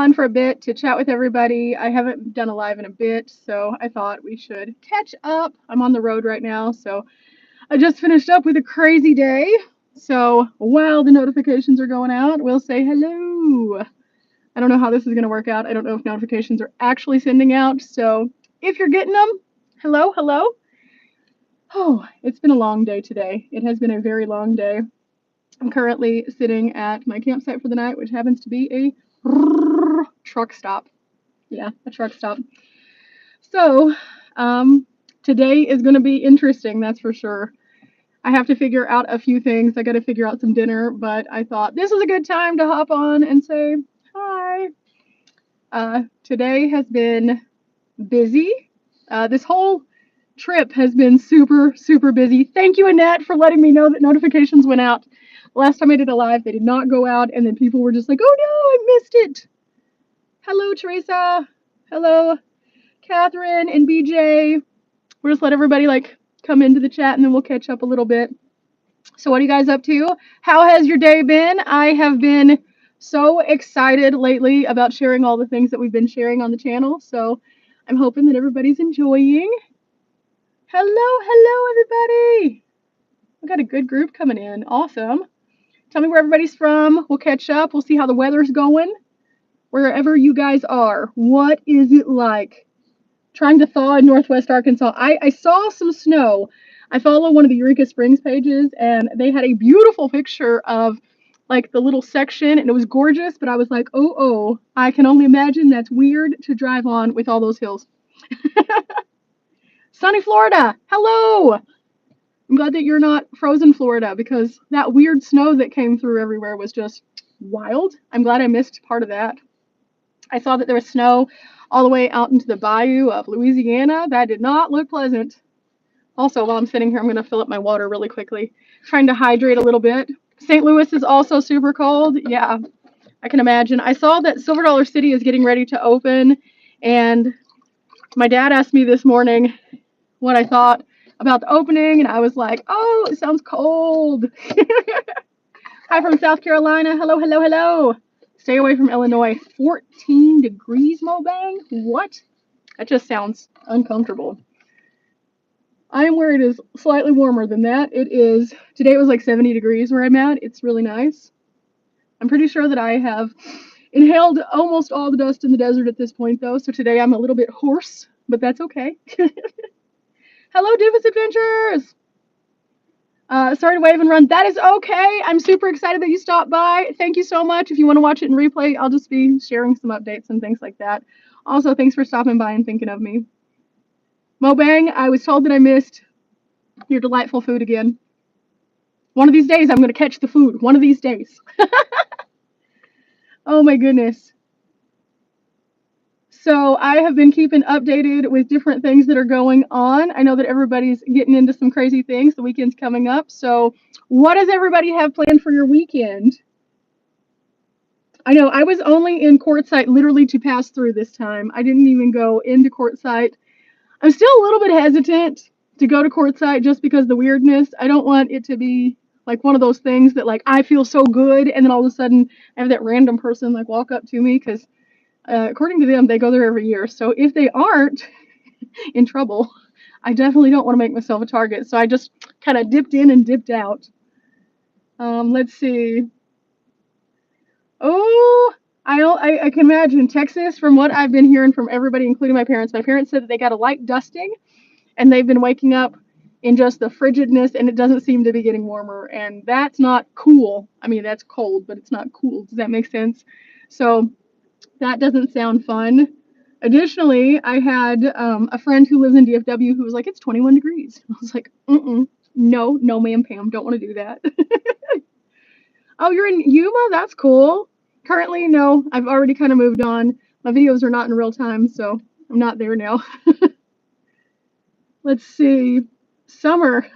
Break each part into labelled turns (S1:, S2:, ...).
S1: on for a bit to chat with everybody. I haven't done a live in a bit, so I thought we should catch up. I'm on the road right now, so I just finished up with a crazy day. So while the notifications are going out, we'll say hello. I don't know how this is going to work out. I don't know if notifications are actually sending out. So if you're getting them, hello, hello. Oh, it's been a long day today. It has been a very long day. I'm currently sitting at my campsite for the night, which happens to be a truck stop. Yeah, a truck stop. So, today is going to be interesting, that's for sure. I have to figure out a few things. I got to figure out some dinner, but I thought this is a good time to hop on and say hi. Today has been busy. This whole trip has been super, super busy. Thank you, Annette, for letting me know that notifications went out. Last time I did a live, they did not go out, and then people were just like, oh no, I missed it. Hello, Teresa. Hello, Catherine and BJ. We'll just let everybody come into the chat and then we'll catch up a little bit. So what are you guys up to? How has your day been? I have been so excited lately about sharing all the things that we've been sharing on the channel. So I'm hoping that everybody's enjoying. Hello, everybody. We've got a good group coming in. Awesome. Tell me where everybody's from. We'll catch up. We'll see how the weather's going. Wherever you guys are, what is it like? Trying to thaw in Northwest Arkansas. I saw some snow. I follow one of the Eureka Springs pages, and they had a beautiful picture of the little section, and it was gorgeous, but I was like, oh, I can only imagine that's weird to drive on with all those hills. Sunny Florida, hello! I'm glad that you're not frozen Florida, because that weird snow that came through everywhere was just wild. I'm glad I missed part of that. I saw that there was snow all the way out into the bayou of Louisiana. That did not look pleasant. Also, while I'm sitting here, I'm going to fill up my water really quickly, trying to hydrate a little bit. St. Louis is also super cold. Yeah, I can imagine. I saw that Silver Dollar City is getting ready to open, and my dad asked me this morning what I thought about the opening, and I was like, oh, it sounds cold. Hi from South Carolina. Hello. Stay away from Illinois. 14 degrees, Mobang? What? That just sounds uncomfortable. I am where it is slightly warmer than that. Today it was like 70 degrees where I'm at. It's really nice. I'm pretty sure that I have inhaled almost all the dust in the desert at this point, though, so today I'm a little bit hoarse, but that's okay. Hello, Doofus Adventures! Sorry to wave and run. That is okay. I'm super excited that you stopped by. Thank you so much. If you want to watch it in replay, I'll just be sharing some updates and things like that. Also, thanks for stopping by and thinking of me. Mobang, I was told that I missed your delightful food again. One of these days, I'm going to catch the food. One of these days. Oh my goodness. So I have been keeping updated with different things that are going on. I know that everybody's getting into some crazy things. The weekend's coming up. So what does everybody have planned for your weekend? I know I was only in Quartzsite literally to pass through this time. I didn't even go into Quartzsite. I'm still a little bit hesitant to go to Quartzsite just because of the weirdness. I don't want it to be like one of those things that I feel so good and then all of a sudden I have that random person walk up to me, because according to them, they go there every year. So if they aren't in trouble, I definitely don't want to make myself a target. So I just kind of dipped in and dipped out. Let's see. Oh, I can imagine Texas, from what I've been hearing from everybody, including my parents. My parents said that they got a light dusting, and they've been waking up in just the frigidness, and it doesn't seem to be getting warmer. And that's not cool. I mean, that's cold, but it's not cool. Does that make sense? So that doesn't sound fun. Additionally, I had a friend who lives in DFW who was like, it's 21 degrees. I was like, no, ma'am, Pam, don't want to do that. Oh, you're in Yuma? That's cool. Currently, no, I've already kind of moved on. My videos are not in real time, so I'm not there now. Let's see. Summer.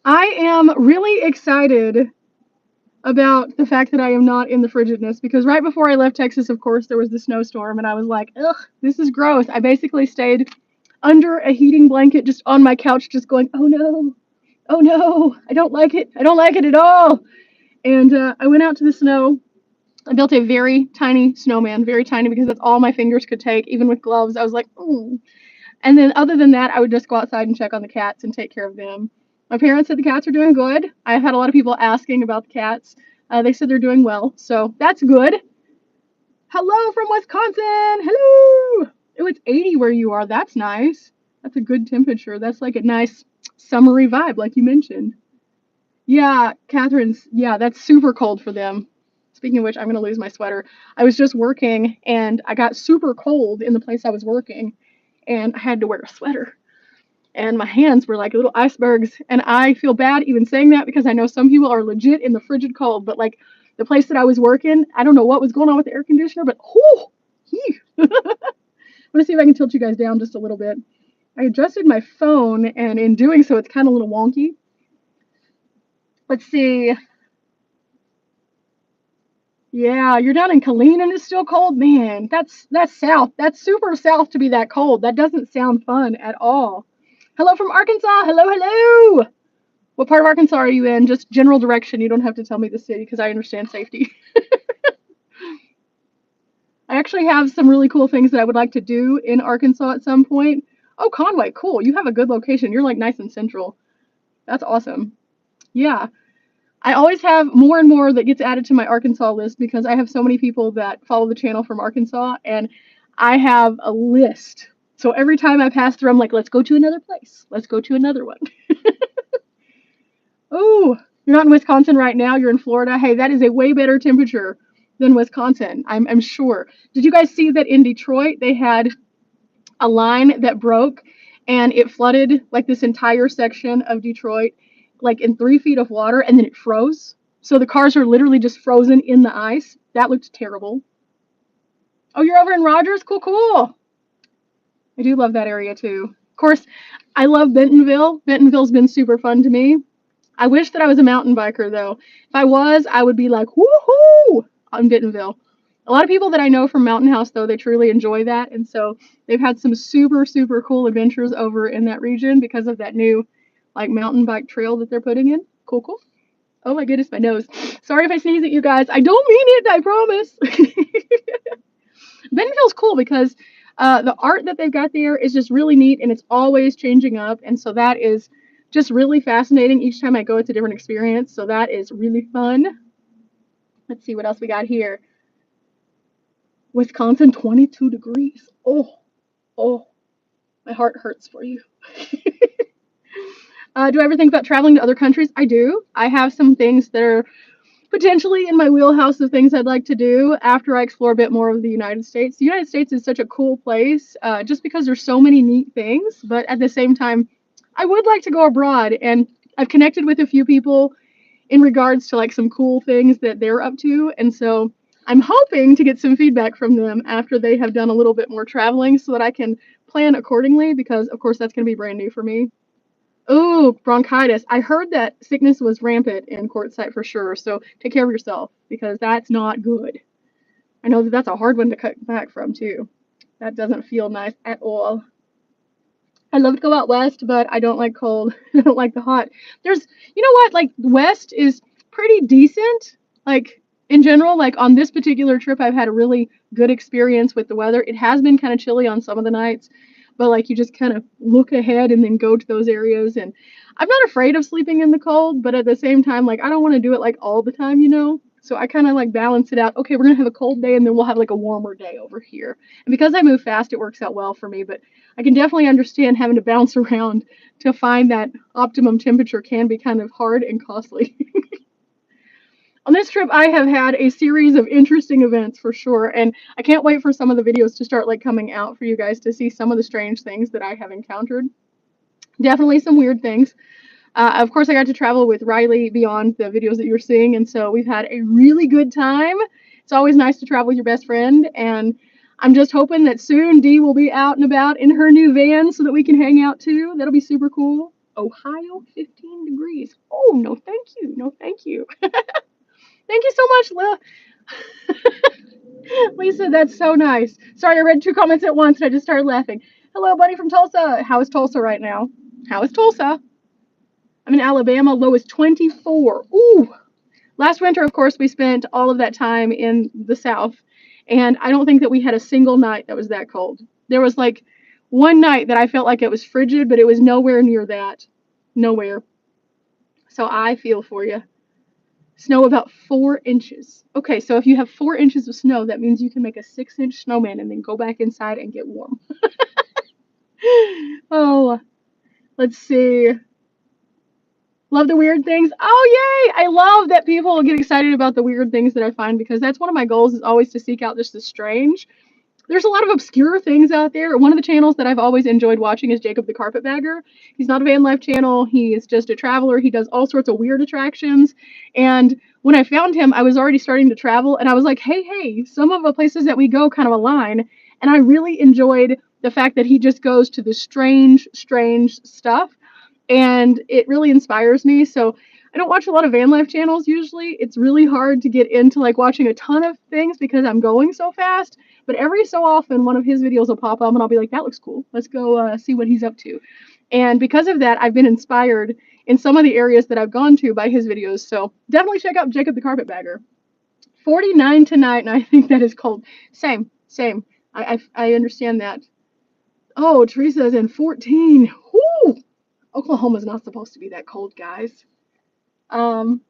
S1: I am really excited about the fact that I am not in the frigidness, because right before I left Texas, of course, there was the snowstorm, and I was like, ugh, this is gross. I basically stayed under a heating blanket just on my couch, just going, oh no, I don't like it. I don't like it at all. And I went out to the snow, I built a very tiny snowman, very tiny because that's all my fingers could take, even with gloves. I was like, ooh. And then other than that, I would just go outside and check on the cats and take care of them. My parents said the cats are doing good. I've had a lot of people asking about the cats. They said they're doing well, so that's good. Hello from Wisconsin. Hello. Oh, it's 80 where you are. That's nice. That's a good temperature. That's like a nice summery vibe, like you mentioned. Yeah, Catherine's. Yeah, that's super cold for them. Speaking of which, I'm going to lose my sweater. I was just working and I got super cold in the place I was working and I had to wear a sweater. And my hands were like little icebergs. And I feel bad even saying that because I know some people are legit in the frigid cold. But like the place that I was working, I don't know what was going on with the air conditioner, but whoo, I'm going to see if I can tilt you guys down just a little bit. I adjusted my phone and in doing so, it's kind of a little wonky. Let's see. Yeah, you're down in Killeen and it's still cold, man. That's south. That's super south to be that cold. That doesn't sound fun at all. Hello from Arkansas. Hello, hello. What part of Arkansas are you in? Just general direction. You don't have to tell me the city because I understand safety. I actually have some really cool things that I would like to do in Arkansas at some point. Oh, Conway, cool. You have a good location. You're like nice and central. That's awesome. Yeah. I always have more and more that gets added to my Arkansas list because I have so many people that follow the channel from Arkansas and I have a list. So every time I pass through, I'm like, let's go to another place. Let's go to another one. Oh, you're not in Wisconsin right now. You're in Florida. Hey, that is a way better temperature than Wisconsin, I'm sure. Did you guys see that in Detroit they had a line that broke and it flooded like this entire section of Detroit, like in 3 feet of water, and then it froze. So the cars are literally just frozen in the ice. That looked terrible. Oh, you're over in Rogers? Cool, cool. I do love that area too. Of course, I love Bentonville. Bentonville's been super fun to me. I wish that I was a mountain biker though. If I was, I would be like, woohoo, on Bentonville. A lot of people that I know from Mountain House though, they truly enjoy that. And so they've had some super, super cool adventures over in that region because of that new like mountain bike trail that they're putting in. Cool, cool. Oh my goodness, my nose. Sorry if I sneeze at you guys. I don't mean it, I promise. Bentonville's cool because the art that they've got there is just really neat and it's always changing up. And so that is just really fascinating. Each time I go, it's a different experience. So that is really fun. Let's see what else we got here. Wisconsin, 22 degrees. Oh, oh, my heart hurts for you. Do I ever think about traveling to other countries? I do. I have some things that are potentially in my wheelhouse of things I'd like to do after I explore a bit more of the United States. The United States is such a cool place just because there's so many neat things, but at the same time, I would like to go abroad, and I've connected with a few people in regards to like some cool things that they're up to, and so I'm hoping to get some feedback from them after they have done a little bit more traveling so that I can plan accordingly because of course that's going to be brand new for me. Oh, bronchitis. I heard that sickness was rampant in Quartzsite for sure. So take care of yourself because that's not good. I know that that's a hard one to cut back from too. That doesn't feel nice at all. I love to go out west, but I don't like cold. I don't like the hot. There's, you know what? Like west is pretty decent. Like in general, like on this particular trip, I've had a really good experience with the weather. It has been kind of chilly on some of the nights, but like you just kind of look ahead and then go to those areas. And I'm not afraid of sleeping in the cold, but at the same time, like I don't want to do it like all the time, you know? So I kind of like balance it out. Okay, we're gonna have a cold day and then we'll have like a warmer day over here. And because I move fast, it works out well for me. But I can definitely understand having to bounce around to find that optimum temperature can be kind of hard and costly. On this trip, I have had a series of interesting events for sure, and I can't wait for some of the videos to start like coming out for you guys to see some of the strange things that I have encountered. Definitely some weird things. Of course, I got to travel with Riley beyond the videos that you're seeing, and so we've had a really good time. It's always nice to travel with your best friend, and I'm just hoping that soon Dee will be out and about in her new van so that we can hang out too. That'll be super cool. Ohio, 15 degrees. Oh, no, thank you. No, thank you. Thank you so much, Lisa, that's so nice. Sorry, I read two comments at once and I just started laughing. Hello, buddy from Tulsa. How is Tulsa right now? How is Tulsa? I'm in Alabama. Low is 24. Ooh, Last winter, of course, we spent all of that time in the South, and I don't think that we had a single night that was that cold. There was like one night that I felt like it was frigid, but it was nowhere near that. Nowhere. So I feel for you. Snow about 4 inches. Okay, so if you have 4 inches of snow, that means you can make a 6-inch snowman and then go back inside and get warm. Oh, let's see. Love the weird things. Oh, yay! I love that people get excited about the weird things that I find because that's one of my goals is always to seek out just the strange. There's a lot of obscure things out there. One of the channels that I've always enjoyed watching is Jacob the Carpetbagger. He's not a van life channel. He is just a traveler. He does all sorts of weird attractions. And when I found him, I was already starting to travel, and I was like, hey, some of the places that we go kind of align. And I really enjoyed the fact that he just goes to the strange stuff, and it really inspires me. So I don't watch a lot of van life channels usually. It's really hard to get into like watching a ton of things because I'm going so fast. But every so often, one of his videos will pop up, and I'll be like, "That looks cool. Let's go see what he's up to." And because of that, I've been inspired in some of the areas that I've gone to by his videos. So definitely check out Jacob the Carpetbagger. 49 tonight, and I think that is cold. Same. I understand that. Oh, Teresa's in 14. Whoo! Oklahoma's not supposed to be that cold, guys. Um,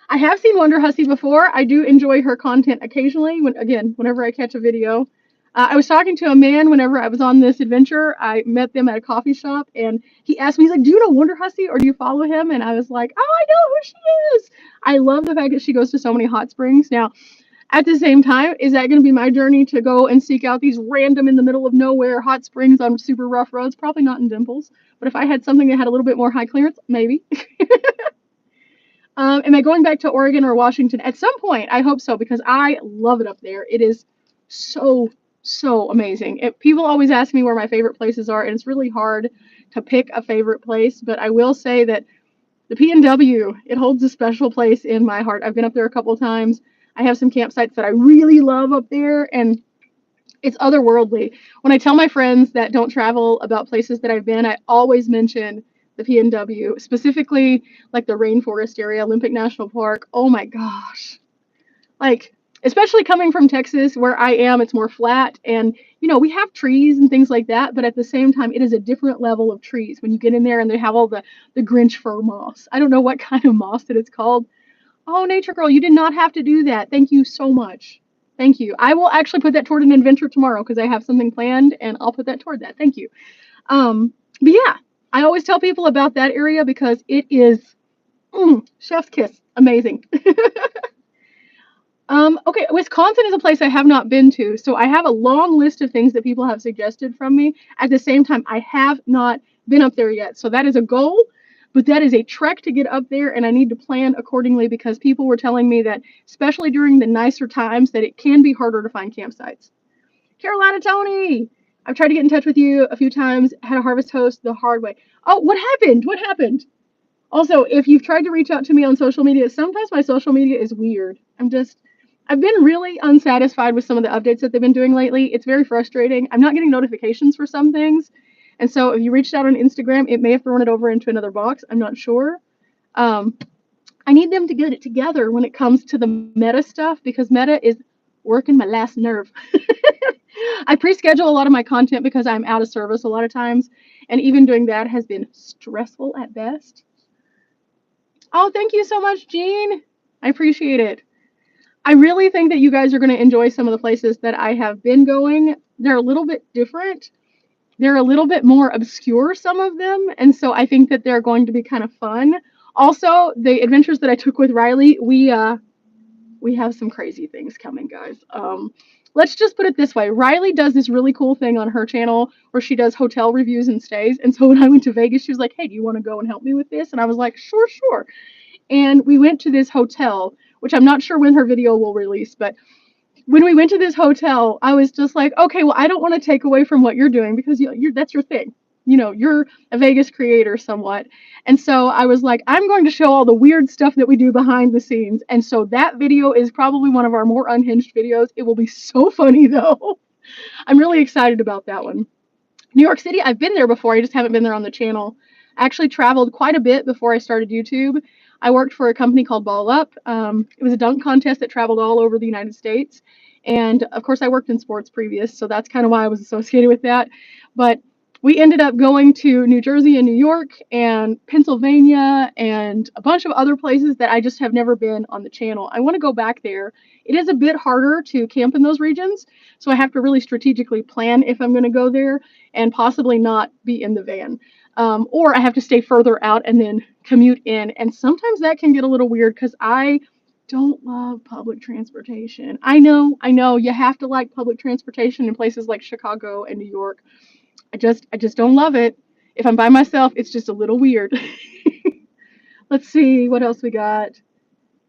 S1: I have seen Wonder Hussy before. I do enjoy her content occasionally. Whenever I catch a video. I was talking to a man whenever I was on this adventure. I met them at a coffee shop, and he asked me, he's like, "Do you know Wonder Hussy, or do you follow him?" And I was like, "Oh, I know who she is." I love the fact that she goes to so many hot springs. Now, at the same time, is that going to be my journey to go and seek out these random in the middle of nowhere hot springs on super rough roads? Probably not in Dimples. But if I had something that had a little bit more high clearance, maybe. Am I going back to Oregon or Washington? At some point, I hope so, because I love it up there. It is so amazing. People always ask me where my favorite places are, and it's really hard to pick a favorite place. But I will say that the PNW, it holds a special place in my heart. I've been up there a couple of times. I have some campsites that I really love up there, and it's otherworldly. When I tell my friends that don't travel about places that I've been, I always mention the PNW, specifically like the rainforest area, Olympic National Park. Oh my gosh. Like, especially coming from Texas where I am, it's more flat, and we have trees and things like that, but at the same time, it is a different level of trees when you get in there and they have all the Grinch fir moss. I don't know what kind of moss that it's called. Oh, Nature Girl, you did not have to do that. Thank you so much. Thank you. I will actually put that toward an adventure tomorrow because I have something planned, and I'll put that toward that. Thank you. But yeah, I always tell people about that area because it is chef's kiss. Amazing. Okay, Wisconsin is a place I have not been to, so I have a long list of things that people have suggested from me. At the same time, I have not been up there yet, so that is a goal, but that is a trek to get up there, and I need to plan accordingly because people were telling me that, especially during the nicer times, that it can be harder to find campsites. Carolina Tony, I've tried to get in touch with you a few times, had a harvest host the hard way. Oh, what happened? What happened? Also, if you've tried to reach out to me on social media, sometimes my social media is weird. I've been really unsatisfied with some of the updates that they've been doing lately. It's very frustrating. I'm not getting notifications for some things. And so if you reached out on Instagram, it may have thrown it over into another box. I'm not sure. I need them to get it together when it comes to the Meta stuff because Meta is working my last nerve. I pre-schedule a lot of my content because I'm out of service a lot of times. And even doing that has been stressful at best. Oh, thank you so much, Jean. I appreciate it. I really think that you guys are going to enjoy some of the places that I have been going. They're a little bit different. They're a little bit more obscure, some of them. And so I think that they're going to be kind of fun. Also, the adventures that I took with Riley, we have some crazy things coming, guys. Let's just put it this way. Riley does this really cool thing on her channel where she does hotel reviews and stays. And so when I went to Vegas, she was like, "Hey, do you want to go and help me with this?" And I was like, sure. And we went to this hotel, which I'm not sure when her video will release, but when we went to this hotel, I was just like, okay, well, I don't want to take away from what you're doing because that's your thing. You're a Vegas creator somewhat. And so I was like, I'm going to show all the weird stuff that we do behind the scenes. And so that video is probably one of our more unhinged videos. It will be so funny, though. I'm really excited about that one. New York City, I've been there before. I just haven't been there on the channel. I actually traveled quite a bit before I started YouTube. I worked for a company called Ball Up. It was a dunk contest that traveled all over the United States. And of course, I worked in sports previous, so that's kind of why I was associated with that. But we ended up going to New Jersey and New York and Pennsylvania and a bunch of other places that I just have never been on the channel. I want to go back there. It is a bit harder to camp in those regions, so I have to really strategically plan if I'm going to go there and possibly not be in the van. Or I have to stay further out and then commute in. And sometimes that can get a little weird because I don't love public transportation. I know, you have to like public transportation in places like Chicago and New York. I just don't love it. If I'm by myself, it's just a little weird. Let's see what else we got.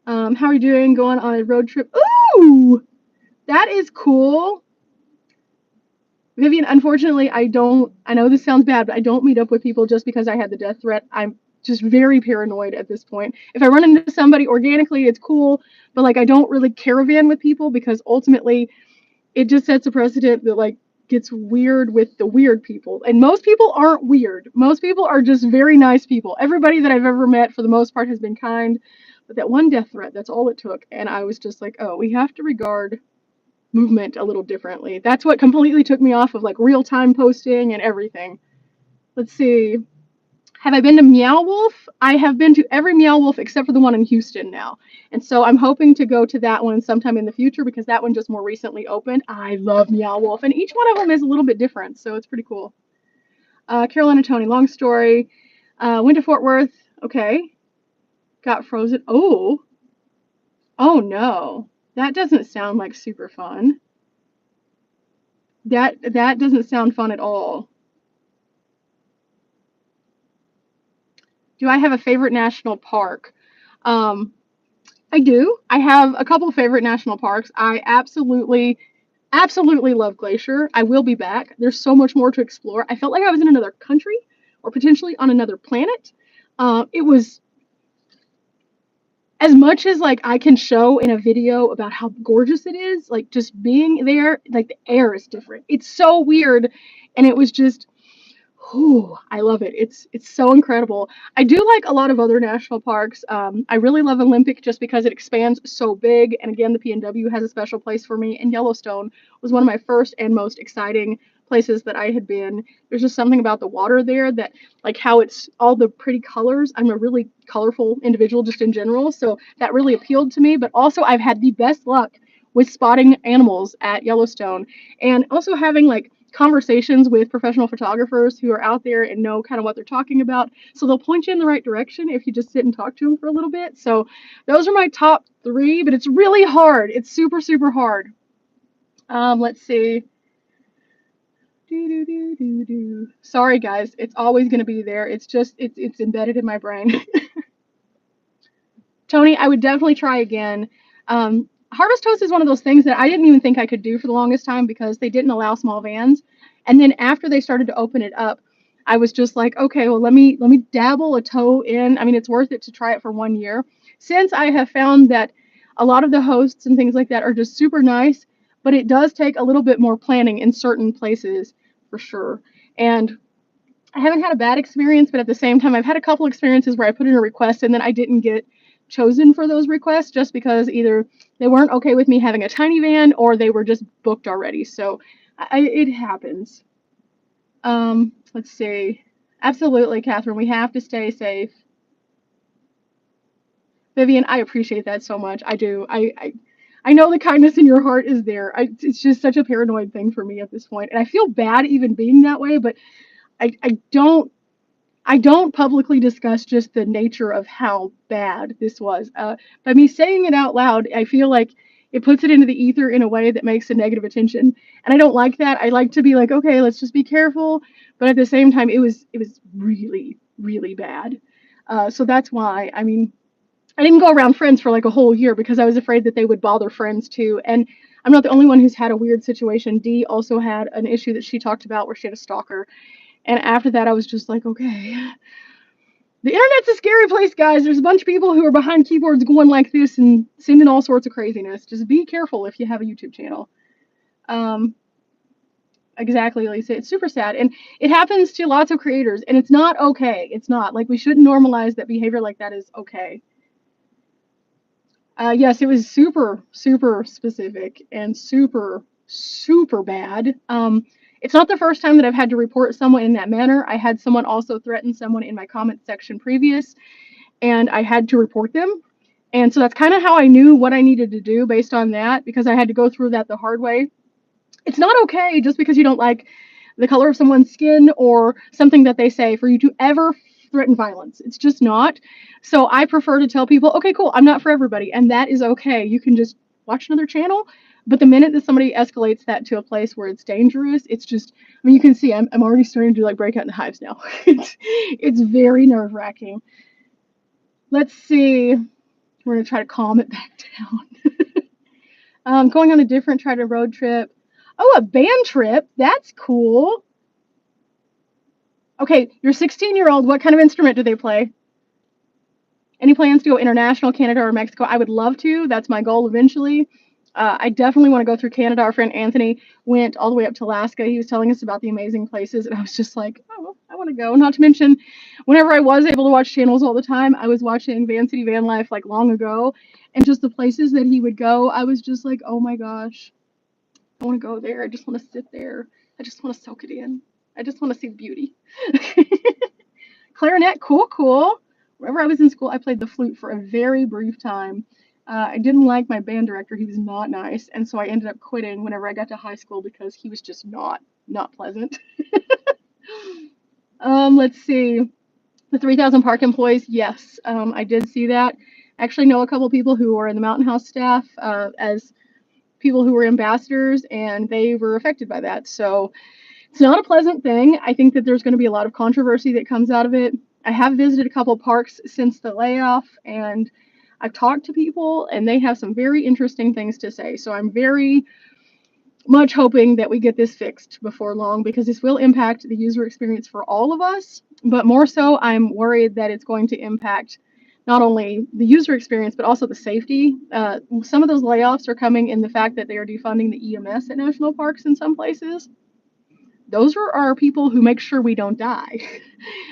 S1: How are you doing? Going on a road trip? Ooh, that is cool. Vivian, unfortunately, I know this sounds bad, but I don't meet up with people just because I had the death threat. I'm just very paranoid at this point. If I run into somebody organically, it's cool, but like I don't really caravan with people because ultimately it just sets a precedent that like gets weird with the weird people. And most people aren't weird. Most people are just very nice people. Everybody that I've ever met for the most part has been kind. But that one death threat, that's all it took. And I was just like, oh, we have to regard movement a little differently. That's what completely took me off of like real time posting and everything. Let's see. Have I been to Meow Wolf? I have been to every Meow Wolf except for the one in Houston now. And so I'm hoping to go to that one sometime in the future because that one just more recently opened. I love Meow Wolf, and each one of them is a little bit different, so it's pretty cool. Carolina Tony, long story. Went to Fort Worth. Okay. Got frozen. Oh no. That doesn't sound like super fun. That doesn't sound fun at all. Do I have a favorite national park? I do. I have a couple of favorite national parks. I absolutely love Glacier. I will be back. There's so much more to explore. I felt like I was in another country or potentially on another planet. It was as much as like I can show in a video about how gorgeous it is, like just being there, like the air is different. It's so weird. And it was just, whew, I love it. It's so incredible. I do like a lot of other national parks. I really love Olympic just because it expands so big. And again, the PNW has a special place for me. And Yellowstone was one of my first and most exciting places that I had been. There's just something about the water there that, like how it's all the pretty colors. I'm a really colorful individual just in general. So that really appealed to me. But also, I've had the best luck with spotting animals at Yellowstone and also having like conversations with professional photographers who are out there and know kind of what they're talking about. So they'll point you in the right direction if you just sit and talk to them for a little bit. So those are my top 3, but it's really hard. It's super, super hard. Let's see. Sorry, guys. It's always going to be there. It's just, it's embedded in my brain. Tony, I would definitely try again. Harvest Toast is one of those things that I didn't even think I could do for the longest time because they didn't allow small vans. And then after they started to open it up, I was just like, okay, well, let me dabble a toe in. I mean, it's worth it to try it for 1 year. Since I have found that a lot of the hosts and things like that are just super nice, but it does take a little bit more planning in certain places for sure. And I haven't had a bad experience, but at the same time, I've had a couple experiences where I put in a request and then I didn't get chosen for those requests just because either they weren't okay with me having a tiny van or they were just booked already. So it happens. Let's see. Absolutely, Catherine. We have to stay safe. Vivian, I appreciate that so much. I do. I know the kindness in your heart is there. It's just such a paranoid thing for me at this point, and I feel bad even being that way. But I don't publicly discuss just the nature of how bad this was. By me saying it out loud, I feel like it puts it into the ether in a way that makes a negative attention, and I don't like that. I like to be like, okay, let's just be careful, but at the same time, it was really, really bad. So that's why. I mean, I didn't go around friends for like a whole year because I was afraid that they would bother friends too. And I'm not the only one who's had a weird situation. Dee also had an issue that she talked about where she had a stalker. And after that, I was just like, okay, the internet's a scary place, guys. There's a bunch of people who are behind keyboards going like this and sending all sorts of craziness. Just be careful if you have a YouTube channel. Exactly, Lisa. It's super sad. And it happens to lots of creators, and it's not okay. It's not. Like, we shouldn't normalize that behavior like that is okay. Yes, it was super, super specific and super, super bad. It's not the first time that I've had to report someone in that manner. I had someone also threaten someone in my comment section previous, and I had to report them. And so that's kind of how I knew what I needed to do based on that, because I had to go through that the hard way. It's not okay just because you don't like the color of someone's skin or something that they say for you to ever threaten violence. It's just not. So I prefer to tell people, okay, cool, I'm not for everybody, and that is okay. You can just watch another channel. But the minute that somebody escalates that to a place where it's dangerous, it's just, I mean, you can see I'm already starting to like break out in hives now. It's very nerve wracking. Let's see. We're going to try to calm it back down. Going on a different try to road trip. Oh, a band trip. That's cool. Okay, your 16-year-old, what kind of instrument do they play? Any plans to go international, Canada or Mexico? I would love to. That's my goal eventually. I definitely want to go through Canada. Our friend Anthony went all the way up to Alaska. He was telling us about the amazing places, and I was just like, oh, I want to go. Not to mention, whenever I was able to watch channels all the time, I was watching Van City Van Life like long ago, and just the places that he would go, I was just like, oh my gosh, I want to go there. I just want to sit there. I just want to soak it in. I just want to see the beauty. Clarinet, cool, cool. Whenever I was in school, I played the flute for a very brief time. I didn't like my band director. He was not nice. And so I ended up quitting whenever I got to high school because he was just not pleasant. Let's see. The 3,000 park employees, yes, I did see that. I actually know a couple people who were in the Mountain House staff as people who were ambassadors, and they were affected by that. So it's not a pleasant thing. I think that there's going to be a lot of controversy that comes out of it. I have visited a couple parks since the layoff, and I've talked to people, and they have some very interesting things to say. So I'm very much hoping that we get this fixed before long, because this will impact the user experience for all of us. But more so, I'm worried that it's going to impact not only the user experience, but also the safety. Some of those layoffs are coming in the fact that they are defunding the EMS at national parks in some places. Those are our people who make sure we don't die.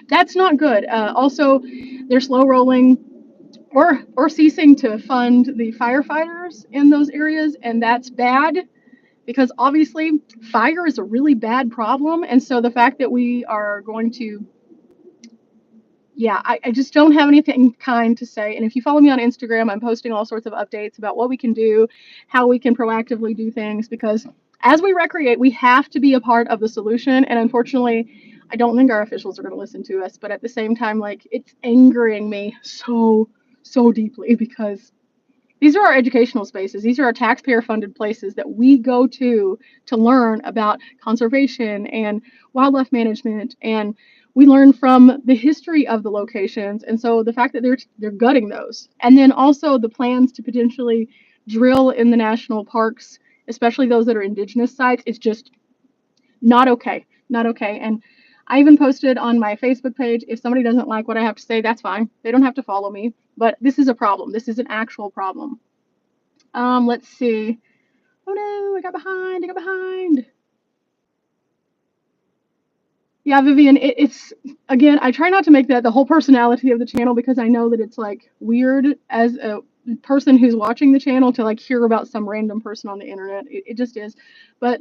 S1: That's not good. Also, they're slow rolling or ceasing to fund the firefighters in those areas, and that's bad because obviously fire is a really bad problem. And so the fact that we are going to, yeah, I just don't have anything kind to say. And if you follow me on Instagram, I'm posting all sorts of updates about what we can do, how we can proactively do things, because as we recreate, we have to be a part of the solution. And unfortunately, I don't think our officials are going to listen to us. But at the same time, like, it's angering me so deeply, because these are our educational spaces. These are our taxpayer-funded places that we go to learn about conservation and wildlife management, and we learn from the history of the locations. And so the fact that they're gutting those, and then also the plans to potentially drill in the national parks, especially those that are indigenous sites, is just not okay. Not okay. And I even posted on my Facebook page, if somebody doesn't like what I have to say, that's fine. They don't have to follow me. But this is a problem. This is an actual problem. Let's see. Oh no, I got behind. Yeah, Vivian, it's again, I try not to make that the whole personality of the channel, because I know that it's like weird as a person who's watching the channel to like hear about some random person on the internet. It just is. But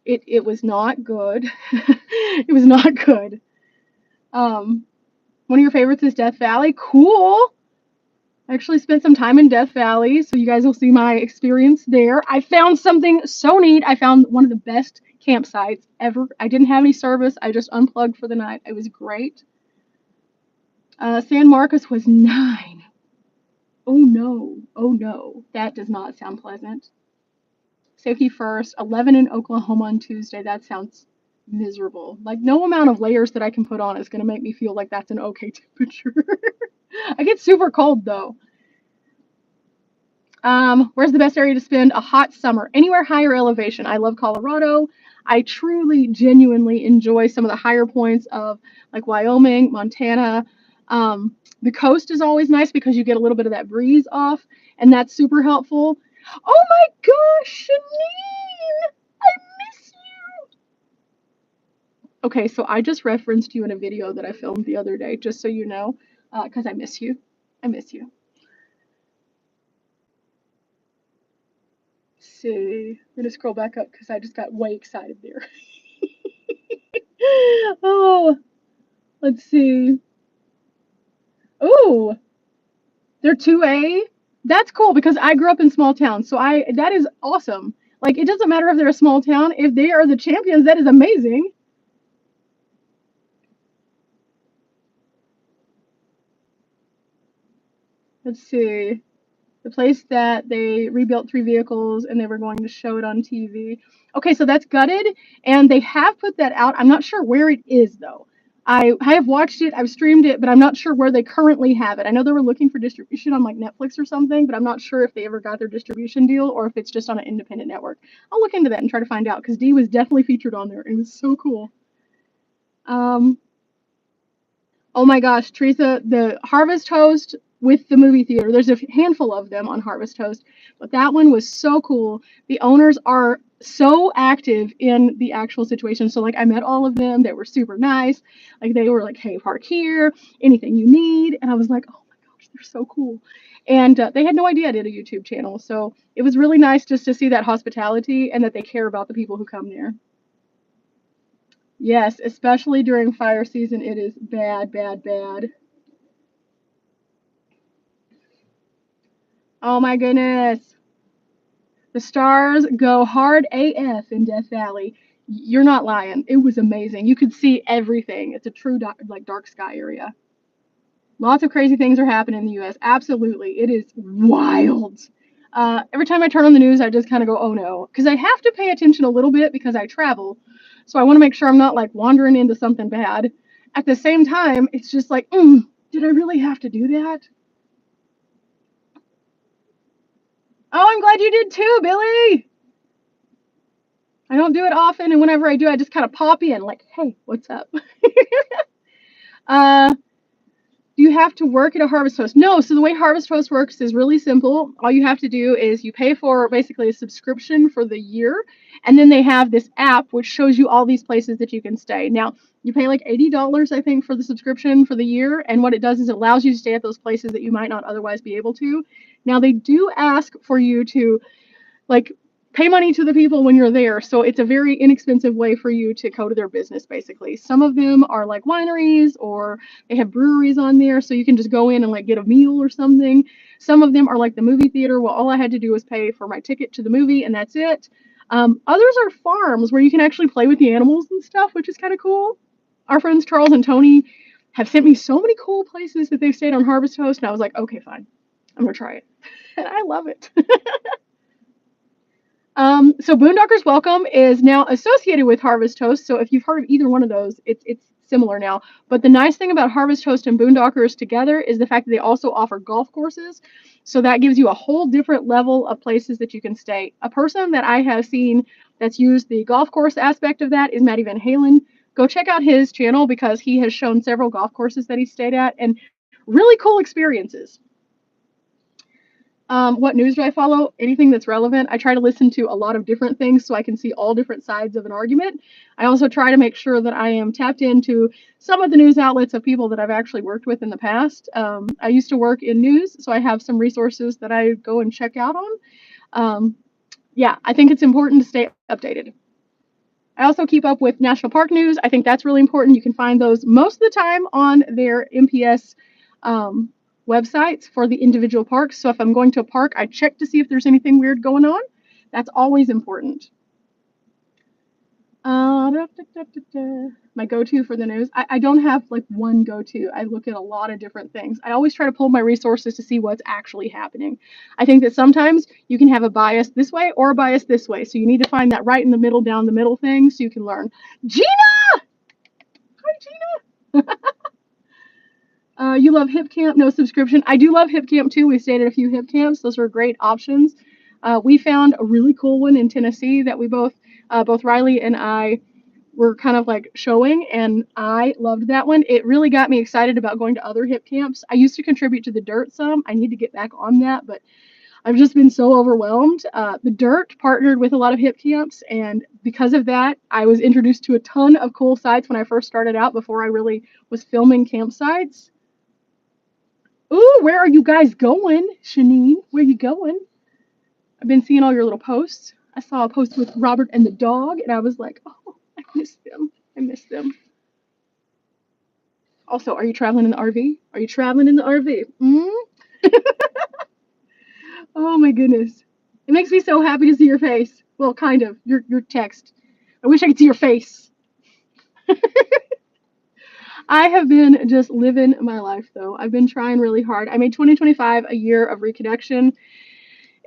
S1: it was not good. It was not good. One of your favorites is Death Valley. Cool. I actually spent some time in Death Valley, so you guys will see my experience there. I found something so neat. I found one of the best campsites ever. I didn't have any service. I just unplugged for the night. It was great. San Marcos was 9. Oh no. That does not sound pleasant. Safety first. 11 in Oklahoma on Tuesday. That sounds miserable. Like, no amount of layers that I can put on is going to make me feel like that's an okay temperature. I get super cold though. Where's the best area to spend a hot summer? Anywhere higher elevation. I love Colorado. I truly, genuinely enjoy some of the higher points of like Wyoming, Montana. The coast is always nice because you get a little bit of that breeze off, and that's super helpful. Oh my gosh, Shanine! I miss you! Okay, so I just referenced you in a video that I filmed the other day, just so you know, because I miss you. I miss you. see. I'm gonna scroll back up because I just got way excited there. Oh, let's see. Oh, they're 2A. That's cool because I grew up in small towns, so that is awesome. Like, it doesn't matter if they're a small town. If they are the champions, that is amazing. Let's see. The place that they rebuilt 3 vehicles and they were going to show it on TV. Okay, so that's gutted, and they have put that out. I'm not sure where it is, though. I have watched it, I've streamed it, but I'm not sure where they currently have it. I know they were looking for distribution on like Netflix or something, but I'm not sure if they ever got their distribution deal or if it's just on an independent network. I'll look into that and try to find out because Dee was definitely featured on there. It was so cool. Um, Oh my gosh, Teresa, the Harvest Host with the movie theater. There's a handful of them on Harvest Host, but that one was so cool. The owners are so active in the actual situation. So like I met all of them. They were super nice. Like they were like, "Hey, park here, anything you need." And I was like, "Oh my gosh, they're so cool." And they had no idea I did a YouTube channel. So it was really nice just to see that hospitality and that they care about the people who come there. Yes, especially during fire season, it is bad, bad, bad. Oh my goodness. The stars go hard AF in Death Valley. You're not lying. It was amazing. You could see everything. It's a true dark sky area. Lots of crazy things are happening in the US. Absolutely. It is wild. Every time I turn on the news, I just kind of go, oh no. Because I have to pay attention a little bit because I travel. So I want to make sure I'm not like wandering into something bad. At the same time, it's just like, did I really have to do that? Oh, I'm glad you did too, Billy. I don't do it often, and whenever I do, I just kind of pop in, like, hey, what's up? uh, do you have to work at a Harvest Host? No, so the way Harvest Host works is really simple. All you have to do is you pay for basically a subscription for the year, and then they have this app which shows you all these places that you can stay. Now, you pay like $80, I think, for the subscription for the year, and what it does is it allows you to stay at those places that you might not otherwise be able to. Now, they do ask for you to like pay money to the people when you're there. So it's a very inexpensive way for you to go to their business, basically. Some of them are like wineries or they have breweries on there. So you can just go in and like get a meal or something. Some of them are like the movie theater. Well, all I had to do was pay for my ticket to the movie and that's it. Others are farms where you can actually play with the animals and stuff, which is kind of cool. Our friends Charles and Tony have sent me so many cool places that they've stayed on Harvest Host. And I was like, okay, fine. I'm going to try it. And I love it. So Boondockers Welcome is now associated with Harvest Host. So if you've heard of either one of those, it's similar now. But the nice thing about Harvest Host and Boondockers together is the fact that they also offer golf courses. So that gives you a whole different level of places that you can stay. A person that I have seen that's used the golf course aspect of that is Maddie Van Halen. Go check out his channel because he has shown several golf courses that he stayed at and really cool experiences. What news do I follow? Anything that's relevant. I try to listen to a lot of different things so I can see all different sides of an argument. I also try to make sure that I am tapped into some of the news outlets of people that I've actually worked with in the past. I used to work in news, so I have some resources that I go and check out on. Yeah, I think it's important to stay updated. I also keep up with national park news. I think that's really important. You can find those most of the time on their NPS websites for the individual parks. So if I'm going to a park, I check to see if there's anything weird going on. That's always important. My go-to for the news. I don't have like one go-to. I look at a lot of different things. I always try to pull my resources to see what's actually happening. I think that sometimes you can have a bias this way or a bias this way. So you need to find that right in the middle, down the middle thing so you can learn. Gina! Hi, Gina! You love Hip Camp, no subscription. I do love Hip Camp too. We've stayed at a few Hip Camps. Those are great options. We found a really cool one in Tennessee that we both Riley and I were kind of like showing, and I loved that one. It really got me excited about going to other Hip Camps. I used to contribute to the Dirt some. I need to get back on that, but I've just been so overwhelmed. The Dirt partnered with a lot of Hip Camps, and because of that, I was introduced to a ton of cool sites when I first started out before I really was filming campsites. Ooh, where are you guys going, Shanine? Where are you going? I've been seeing all your little posts. I saw a post with Robert and the dog, and I was like, oh, I miss them. I miss them. Also, are you traveling in the RV? Are you traveling in the RV? Oh my goodness. It makes me so happy to see your face. Well, kind of. Your text. I wish I could see your face. I have been just living my life though. I've been trying really hard. I made 2025 a year of reconnection,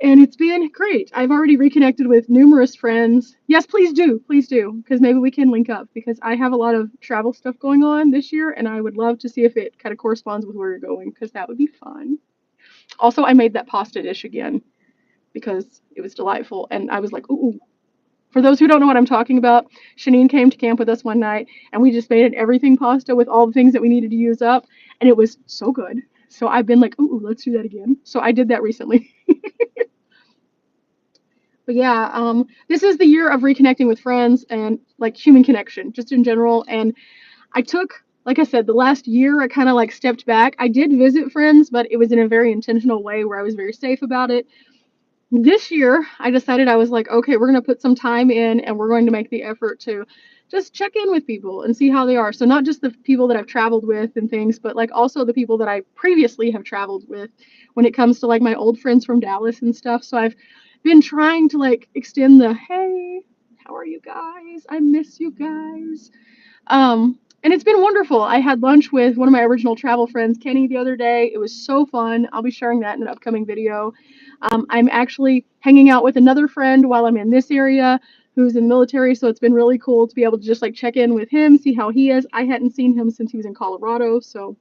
S1: and it's been great. I've already reconnected with numerous friends. Yes, please do, because maybe we can link up because I have a lot of travel stuff going on this year, and I would love to see if it kind of corresponds with where you're going because that would be fun. Also, I made that pasta dish again because it was delightful, and I was like, ooh. For those who don't know what I'm talking about, Shanine came to camp with us one night, and we just made an everything pasta with all the things that we needed to use up, and it was so good. So I've been like, ooh, let's do that again. So I did that recently. But yeah, this is the year of reconnecting with friends and like human connection, just in general. And I took, like I said, the last year I kind of like stepped back. I did visit friends, but it was in a very intentional way where I was very safe about it. This year, I decided I was like, okay, we're going to put some time in and we're going to make the effort to just check in with people and see how they are. So, not just the people that I've traveled with and things, but like also the people that I previously have traveled with when it comes to like my old friends from Dallas and stuff. So, I've been trying to like extend the hey, how are you guys? I miss you guys. And it's been wonderful. I had lunch with one of my original travel friends, Kenny, the other day. It was so fun. I'll be sharing that in an upcoming video. I'm actually hanging out with another friend while I'm in this area who's in the military, so it's been really cool to be able to just like check in with him, see how he is. I hadn't seen him since he was in Colorado, so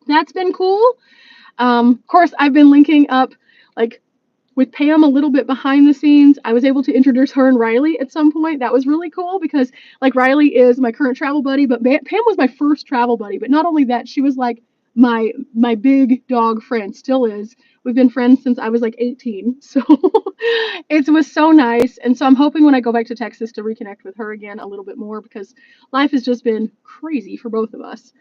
S1: that's been cool. Of course, I've been linking up like with Pam a little bit behind the scenes. I was able to introduce her and Riley at some point. That was really cool because like Riley is my current travel buddy, but Pam was my first travel buddy. But not only that, she was like my big dog friend, still is. We've been friends since I was like 18. So it was so nice. And so I'm hoping when I go back to Texas to reconnect with her again a little bit more because life has just been crazy for both of us.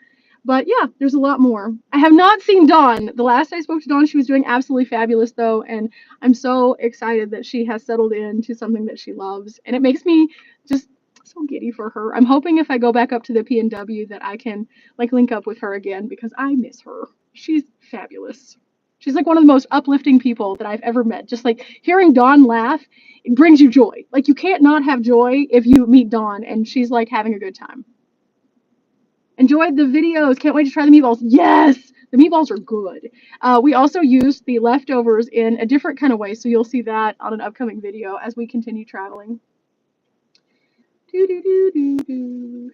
S1: But yeah, there's a lot more. I have not seen Dawn. The last I spoke to Dawn, she was doing absolutely fabulous though, and I'm so excited that she has settled into something that she loves, and it makes me just so giddy for her. I'm hoping if I go back up to the PNW that I can like link up with her again because I miss her. She's fabulous. She's like one of the most uplifting people that I've ever met. Just like hearing Dawn laugh, it brings you joy. Like you can't not have joy if you meet Dawn and she's like having a good time. Enjoyed the videos. Can't wait to try the meatballs. Yes, the meatballs are good. We also used the leftovers in a different kind of way, so you'll see that on an upcoming video as we continue traveling. Do, do, do, do, do.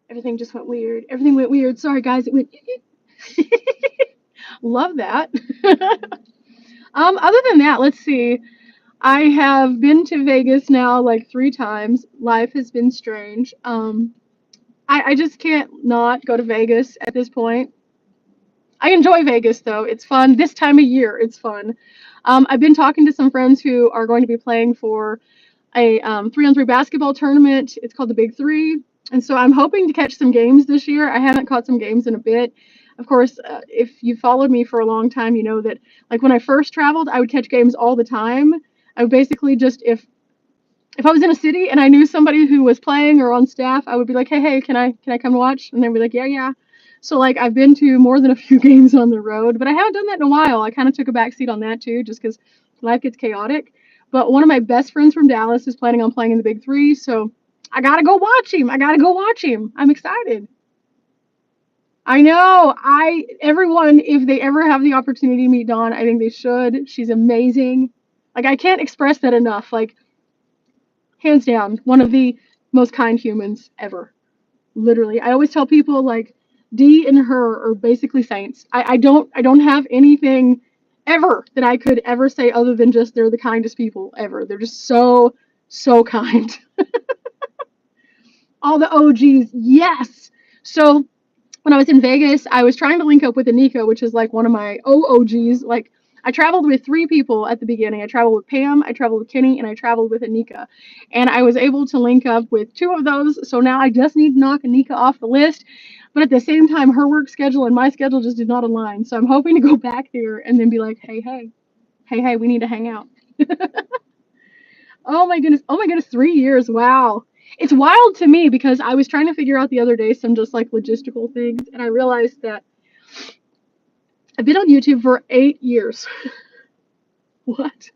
S1: Everything just went weird. Everything went weird. Sorry, guys. It went. Love that. Other than that, let's see. I have been to Vegas now like 3 times. Life has been strange. I just can't not go to Vegas at this point. I enjoy Vegas though. It's fun. This time of year, it's fun. I've been talking to some friends who are going to be playing for a 3-on-3 basketball tournament. It's called the Big Three. And so I'm hoping to catch some games this year. I haven't caught some games in a bit. Of course, if you followed me for a long time, you know that like when I first traveled, I would catch games all the time. I would basically just if I was in a city and I knew somebody who was playing or on staff, I would be like, hey, can I come watch? And they'd be like, yeah. So like I've been to more than a few games on the road, but I haven't done that in a while. I kind of took a back seat on that too, just because life gets chaotic. But one of my best friends from Dallas is planning on playing in the Big Three, so I gotta go watch him. I'm excited. I know. Everyone, if they ever have the opportunity to meet Dawn, I think they should. She's amazing. Like I can't express that enough. Like hands down, one of the most kind humans ever. Literally. I always tell people like Dee and her are basically saints. I don't have anything ever that I could ever say other than just they're the kindest people ever. They're just so kind. All the OGs, yes. So when I was in Vegas, I was trying to link up with Anika, which is like one of my OGs. Like I traveled with 3 people at the beginning. I traveled with Pam, I traveled with Kenny, and I traveled with Anika. And I was able to link up with 2 of those, so now I just need to knock Anika off the list. But at the same time, her work schedule and my schedule just did not align. So I'm hoping to go back there and then be like, hey, we need to hang out. Oh my goodness, 3 years. Wow. It's wild to me because I was trying to figure out the other day some just like logistical things, and I realized that I've been on YouTube for 8 years. What?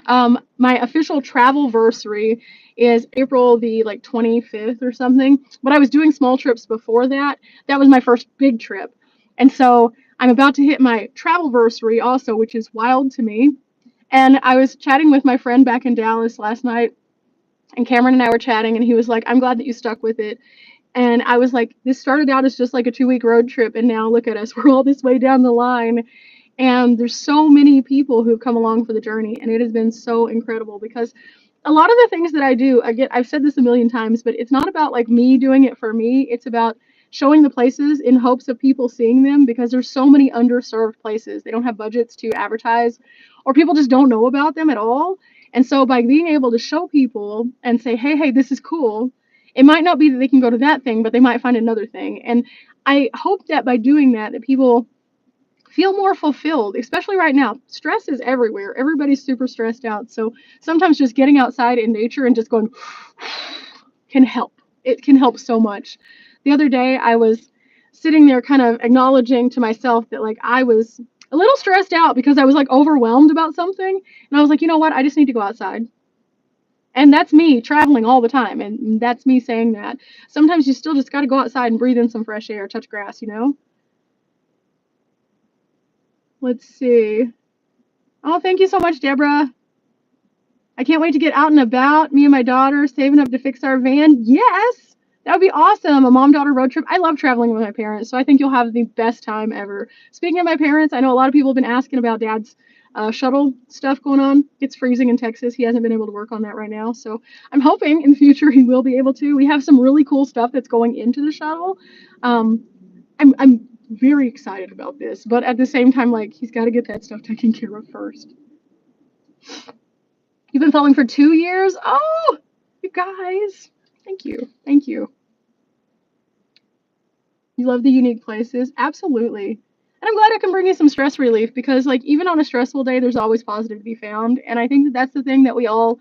S1: My official travelversary is April the like 25th or something, but I was doing small trips before that. That was my first big trip. And so I'm about to hit my travelversary also, which is wild to me. And I was chatting with my friend back in Dallas last night, and Cameron and I were chatting, and he was like, I'm glad that you stuck with it. And I was like, this started out as just like a 2-week road trip, and now look at us, we're all this way down the line. And there's so many people who've come along for the journey, and it has been so incredible because a lot of the things that I do, I've said this a million times, but it's not about like me doing it for me. It's about showing the places in hopes of people seeing them, because there's so many underserved places. They don't have budgets to advertise, or people just don't know about them at all. And so by being able to show people and say, hey, this is cool, it might not be that they can go to that thing, but they might find another thing. And I hope that by doing that, that people feel more fulfilled, especially right now. Stress is everywhere. Everybody's super stressed out. So sometimes just getting outside in nature and just going can help. It can help so much. The other day I was sitting there kind of acknowledging to myself that like I was a little stressed out because I was like overwhelmed about something. And I was like, you know what? I just need to go outside. And that's me traveling all the time. And that's me saying that. Sometimes you still just got to go outside and breathe in some fresh air, touch grass, you know? Let's see. Oh, thank you so much, Deborah. I can't wait to get out and about. Me and my daughter saving up to fix our van. Yes, that would be awesome. A mom-daughter road trip. I love traveling with my parents, so I think you'll have the best time ever. Speaking of my parents, I know a lot of people have been asking about Dad's shuttle stuff going on. It's freezing in Texas. He hasn't been able to work on that right now, so I'm hoping in the future he will be able to. We have some really cool stuff that's going into the shuttle. I'm very excited about this, but at the same time, like, he's got to get that stuff taken care of first. You've been following for 2 years? Oh, you guys. Thank you. Thank you. You love the unique places? Absolutely. And I'm glad I can bring you some stress relief, because, like, even on a stressful day, there's always positive to be found. And I think that that's the thing that we all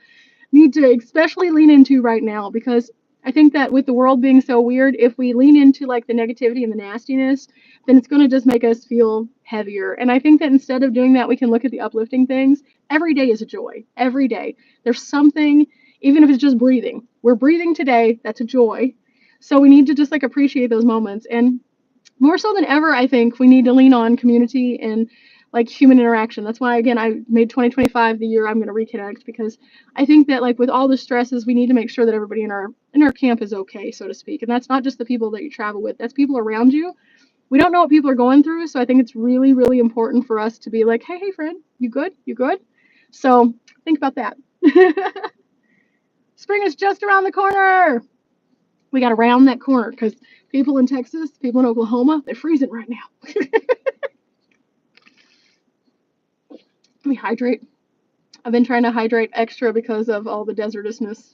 S1: need to especially lean into right now, because I think that with the world being so weird, if we lean into like the negativity and the nastiness, then it's going to just make us feel heavier. And I think that instead of doing that, we can look at the uplifting things. Every day is a joy. Every day. There's something, even if it's just breathing. We're breathing today. That's a joy. So we need to just like appreciate those moments. And more so than ever, I think we need to lean on community and like human interaction. That's why, again, I made 2025 the year I'm going to reconnect, because I think that like with all the stresses, we need to make sure that everybody in our camp is okay, so to speak. And that's not just the people that you travel with, that's people around you. We don't know what people are going through, so I think it's really, really important for us to be like, hey, friend, you good? You good? So think about that. Spring is just around the corner. We got to round that corner, because people in Texas, people in Oklahoma, they're freezing right now. Let me hydrate. I've been trying to hydrate extra because of all the desertousness.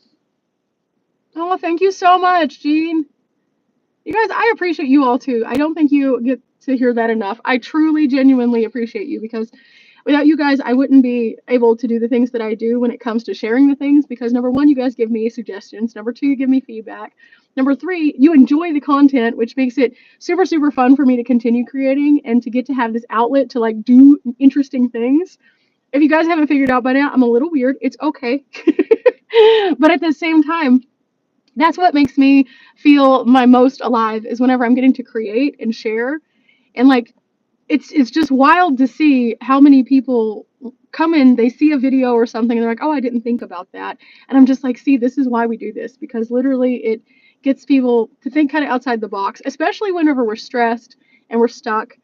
S1: Oh, thank you so much, Jean. You guys, I appreciate you all too. I don't think you get to hear that enough. I truly, genuinely appreciate you, because without you guys, I wouldn't be able to do the things that I do when it comes to sharing the things, because number one, you guys give me suggestions. Number two, you give me feedback. Number three, you enjoy the content, which makes it super, super fun for me to continue creating and to get to have this outlet to like do interesting things. If you guys haven't figured out by now, I'm a little weird. It's okay. But at the same time, that's what makes me feel my most alive, is whenever I'm getting to create and share. And like, it's just wild to see how many people come in, they see a video or something, and they're like, oh, I didn't think about that. And I'm just like, see, this is why we do this, because literally it gets people to think kind of outside the box, especially whenever we're stressed and we're stuck.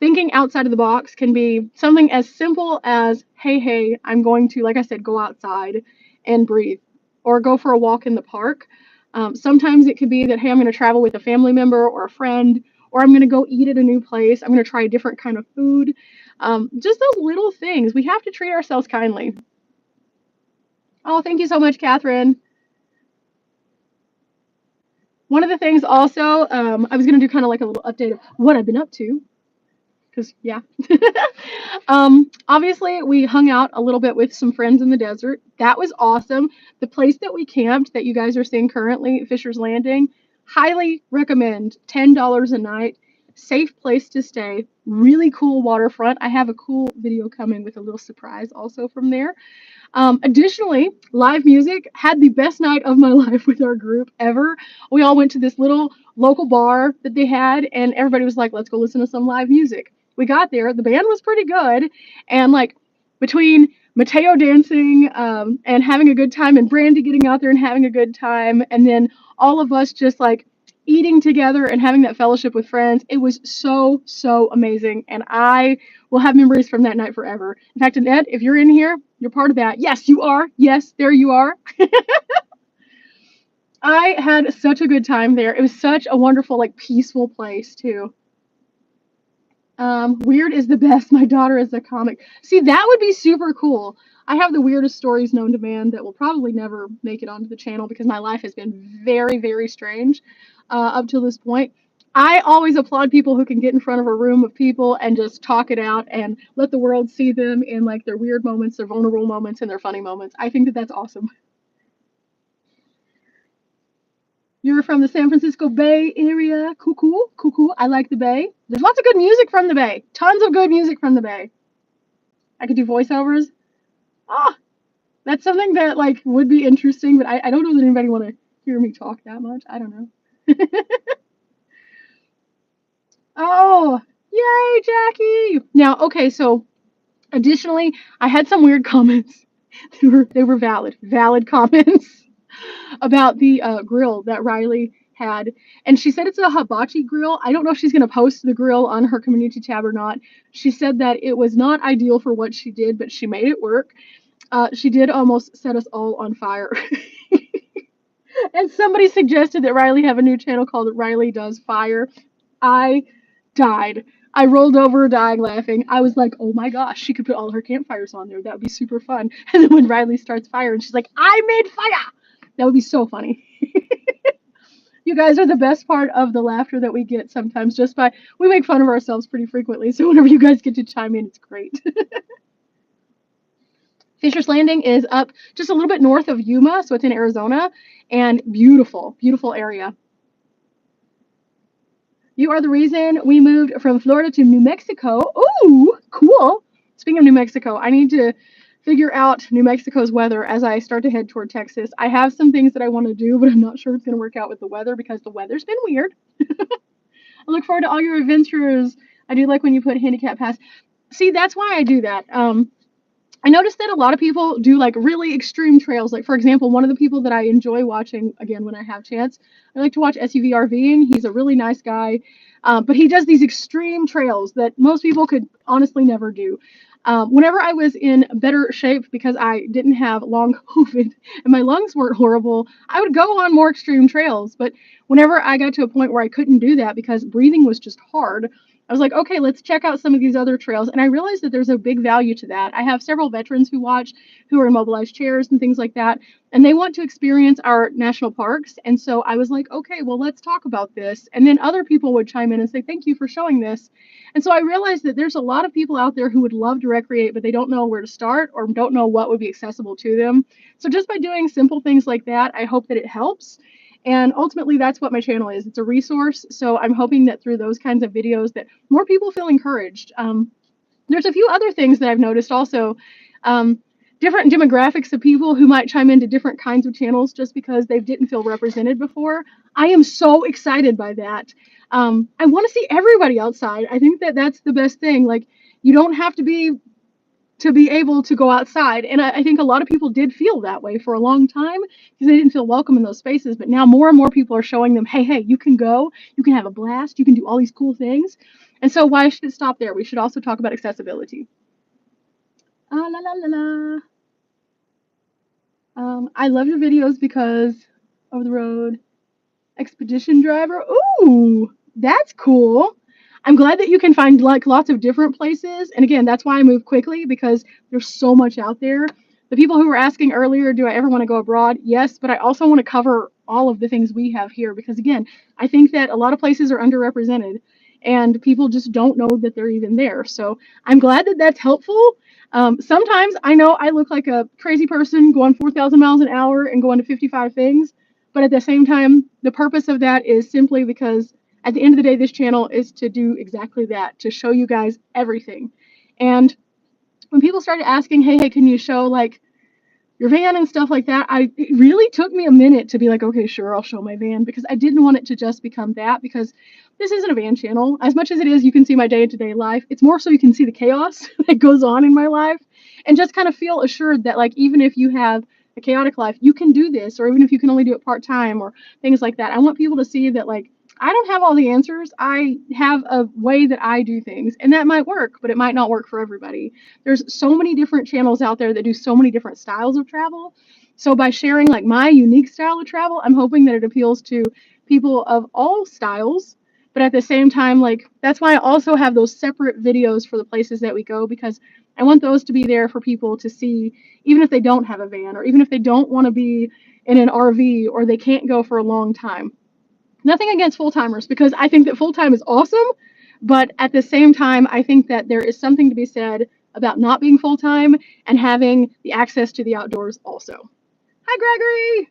S1: Thinking outside of the box can be something as simple as, hey, I'm going to, like I said, go outside and breathe, or go for a walk in the park. Sometimes it could be that, hey, I'm going to travel with a family member or a friend, or I'm going to go eat at a new place. I'm going to try a different kind of food. Just those little things. We have to treat ourselves kindly. Oh, thank you so much, Catherine. One of the things also, I was going to do kind of like a little update of what I've been up to. Because, yeah. Obviously, we hung out a little bit with some friends in the desert. That was awesome. The place that we camped that you guys are seeing currently, Fisher's Landing, highly recommend. $10 a night. Safe place to stay. Really cool waterfront. I have a cool video coming with a little surprise also from there. Additionally, live music. Had the best night of my life with our group ever. We all went to this little local bar that they had, and everybody was like, let's go listen to some live music. We got there, the band was pretty good, and like between Mateo dancing and having a good time, and Brandy getting out there and having a good time, and then all of us just like eating together and having that fellowship with friends, it was so, so amazing, and I will have memories from that night forever. In fact, Annette, if you're in here, you're part of that. Yes, you are. Yes, there you are. I had such a good time there. It was such a wonderful, like, peaceful place, too. Weird is the best. My daughter is a comic. See, that would be super cool. I have the weirdest stories known to man that will probably never make it onto the channel because my life has been very, very strange up to this point. I always applaud people who can get in front of a room of people and just talk it out and let the world see them in like their weird moments, their vulnerable moments, and their funny moments. I think that that's awesome. You're from the San Francisco Bay Area. Cool, cool, cool, cool. I like the Bay. There's lots of good music from the Bay. Tons of good music from the Bay. I could do voiceovers. Ah, that's something that like would be interesting, but I don't know that anybody want to hear me talk that much. I don't know. Oh, yay, Jackie! Now, okay, so additionally, I had some weird comments. They were valid comments about the grill that Riley had. And she said it's a hibachi grill. I don't know if she's going to post the grill on her community tab or not. She said that it was not ideal for what she did, but she made it work. She did almost set us all on fire. And somebody suggested that Riley have a new channel called Riley Does Fire. I died. I rolled over dying laughing. I was like, oh my gosh, she could put all her campfires on there. That would be super fun. And then when Riley starts fire and she's like, I made fire. That would be so funny. You guys are the best part of the laughter that we get sometimes just by, we make fun of ourselves pretty frequently. So whenever you guys get to chime in, it's great. Fisher's Landing is up just a little bit north of Yuma, so it's in Arizona, and beautiful, beautiful area. You are the reason we moved from Florida to New Mexico. Ooh, cool. Speaking of New Mexico, I need to figure out New Mexico's weather as I start to head toward Texas. I have some things that I want to do, but I'm not sure it's going to work out with the weather because the weather's been weird. I look forward to all your adventures. I do like when you put handicap pass. See, that's why I do that. I noticed that a lot of people do like really extreme trails. Like, for example, one of the people that I enjoy watching, again, when I have chance, I like to watch SUV RVing. He's a really nice guy, but he does these extreme trails that most people could honestly never do. Whenever I was in better shape because I didn't have long COVID and my lungs weren't horrible, I would go on more extreme trails. But whenever I got to a point where I couldn't do that because breathing was just hard, I was like, okay, let's check out some of these other trails. And I realized that there's a big value to that. I have several veterans who watch who are in mobilized chairs and things like that, and they want to experience our national parks. And so I was like, okay, well, let's talk about this. And then other people would chime in and say, thank you for showing this. And so I realized that there's a lot of people out there who would love to recreate, but they don't know where to start or don't know what would be accessible to them. So just by doing simple things like that, I hope that it helps. And ultimately, that's what my channel is. It's a resource. So I'm hoping that through those kinds of videos that more people feel encouraged. There's a few other things that I've noticed also. Different demographics of people who might chime into different kinds of channels just because they didn't feel represented before. I am so excited by that. I want to see everybody outside. I think that that's the best thing. Like, you don't have to be able to go outside. And I think a lot of people did feel that way for a long time because they didn't feel welcome in those spaces. But now more and more people are showing them, hey, you can go, you can have a blast, you can do all these cool things. And so why should it stop there? We should also talk about accessibility. La la la la. I love your videos because over the road expedition driver. Ooh, that's cool. I'm glad that you can find like lots of different places. And again, that's why I move quickly, because there's so much out there. The people who were asking earlier, do I ever want to go abroad? Yes, but I also want to cover all of the things we have here, because again, I think that a lot of places are underrepresented and people just don't know that they're even there. So I'm glad that that's helpful. Sometimes I know I look like a crazy person going 4,000 miles an hour and going to 55 things, but at the same time, the purpose of that is simply because at the end of the day, this channel is to do exactly that, to show you guys everything. And when people started asking, hey, can you show like your van and stuff like that, it really took me a minute to be like, okay, sure, I'll show my van, because I didn't want it to just become that, because this isn't a van channel. As much as it is, you can see my day-to-day life. It's more so you can see the chaos that goes on in my life and just kind of feel assured that like, even if you have a chaotic life, you can do this, or even if you can only do it part-time or things like that. I want people to see that like, I don't have all the answers. I have a way that I do things, and that might work, but it might not work for everybody. There's so many different channels out there that do so many different styles of travel. So by sharing like my unique style of travel, I'm hoping that it appeals to people of all styles. But at the same time, like that's why I also have those separate videos for the places that we go, because I want those to be there for people to see, even if they don't have a van, or even if they don't want to be in an RV, or they can't go for a long time. Nothing against full timers, because I think that full time is awesome. But at the same time, I think that there is something to be said about not being full time and having the access to the outdoors also. Hi, Gregory.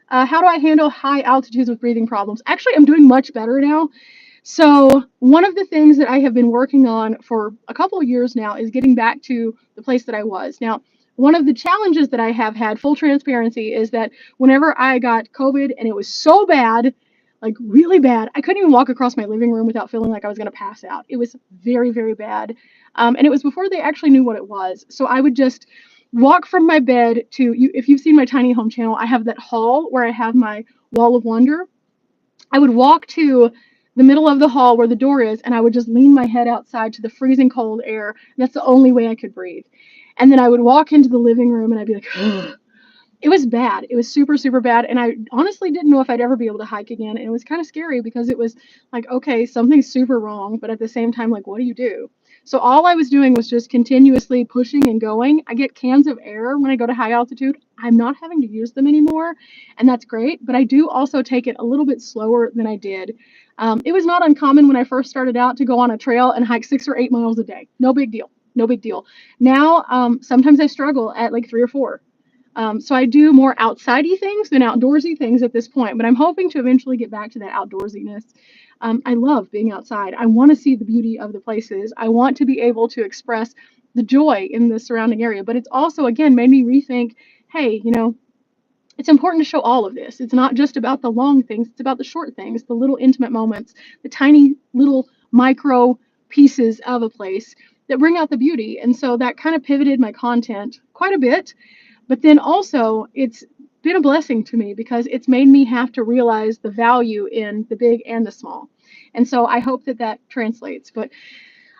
S1: How do I handle high altitudes with breathing problems? Actually, I'm doing much better now. So one of the things that I have been working on for a couple of years now is getting back to the place that I was. Now, one of the challenges that I have had, full transparency, is that whenever I got COVID and it was so bad, like really bad, I couldn't even walk across my living room without feeling like I was going to pass out. It was very, very bad. And it was before they actually knew what it was. So I would just walk from my bed to, if you've seen my tiny home channel, I have that hall where I have my wall of wonder. I would walk to the middle of the hall where the door is, and I would just lean my head outside to the freezing cold air. That's the only way I could breathe. And then I would walk into the living room and I'd be like, ugh. It was bad. It was super, super bad. And I honestly didn't know if I'd ever be able to hike again. And it was kind of scary, because it was like, okay, something's super wrong. But at the same time, like, what do you do? So all I was doing was just continuously pushing and going. I get cans of air when I go to high altitude. I'm not having to use them anymore, and that's great. But I do also take it a little bit slower than I did. It was not uncommon when I first started out to go on a trail and hike 6 or 8 miles a day. No big deal. No big deal. Now, sometimes I struggle at like 3 or 4. So I do more outsidey things than outdoorsy things at this point, but I'm hoping to eventually get back to that outdoorsiness. I love being outside. I want to see the beauty of the places. I want to be able to express the joy in the surrounding area, but it's also, again, made me rethink, hey, it's important to show all of this. It's not just about the long things, it's about the short things, the little intimate moments, the tiny little micro pieces of a place that bring out the beauty. And so that kind of pivoted my content quite a bit. But then also, it's been a blessing to me, because it's made me have to realize the value in the big and the small. And so I hope that that translates. But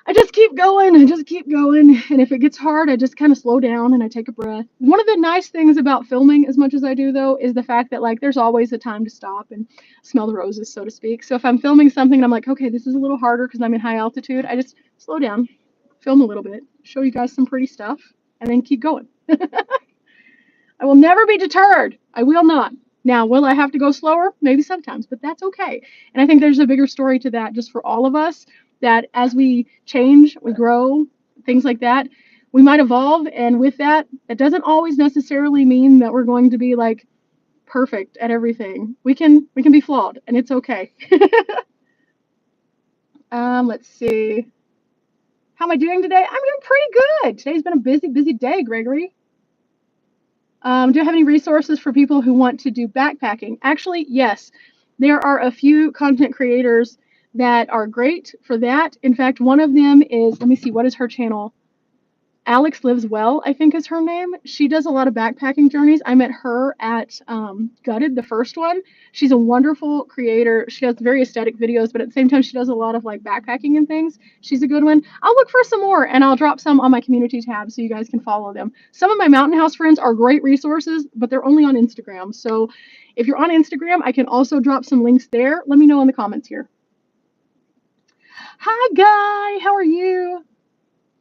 S1: I just keep going. I just keep going. And if it gets hard, I just kind of slow down and I take a breath. One of the nice things about filming as much as I do, though, is the fact that like there's always a time to stop and smell the roses, so to speak. So if I'm filming something and I'm like, okay, this is a little harder because I'm in high altitude, I just slow down, film a little bit, show you guys some pretty stuff, and then keep going. I will never be deterred. I will not. Now, will I have to go slower? Maybe sometimes, but that's okay. And I think there's a bigger story to that just for all of us, that as we change, we grow, things like that, we might evolve. And with that, it doesn't always necessarily mean that we're going to be like perfect at everything. We can be flawed, and it's okay. Let's see. How am I doing today? I'm doing pretty good. Today's been a busy, busy day, Gregory. Do you have any resources for people who want to do backpacking? Actually, yes. There are a few content creators that are great for that. In fact, one of them is, let me see, what is her channel? Alex Lives Well, I think is her name. She does a lot of backpacking journeys. I met her at Gutted, the first one. She's a wonderful creator. She does very aesthetic videos, but at the same time, she does a lot of like backpacking and things. She's a good one. I'll look for some more, and I'll drop some on my community tab so you guys can follow them. Some of my mountain house friends are great resources, but they're only on Instagram. So if you're on Instagram, I can also drop some links there. Let me know in the comments here. Hi, Guy. How are you?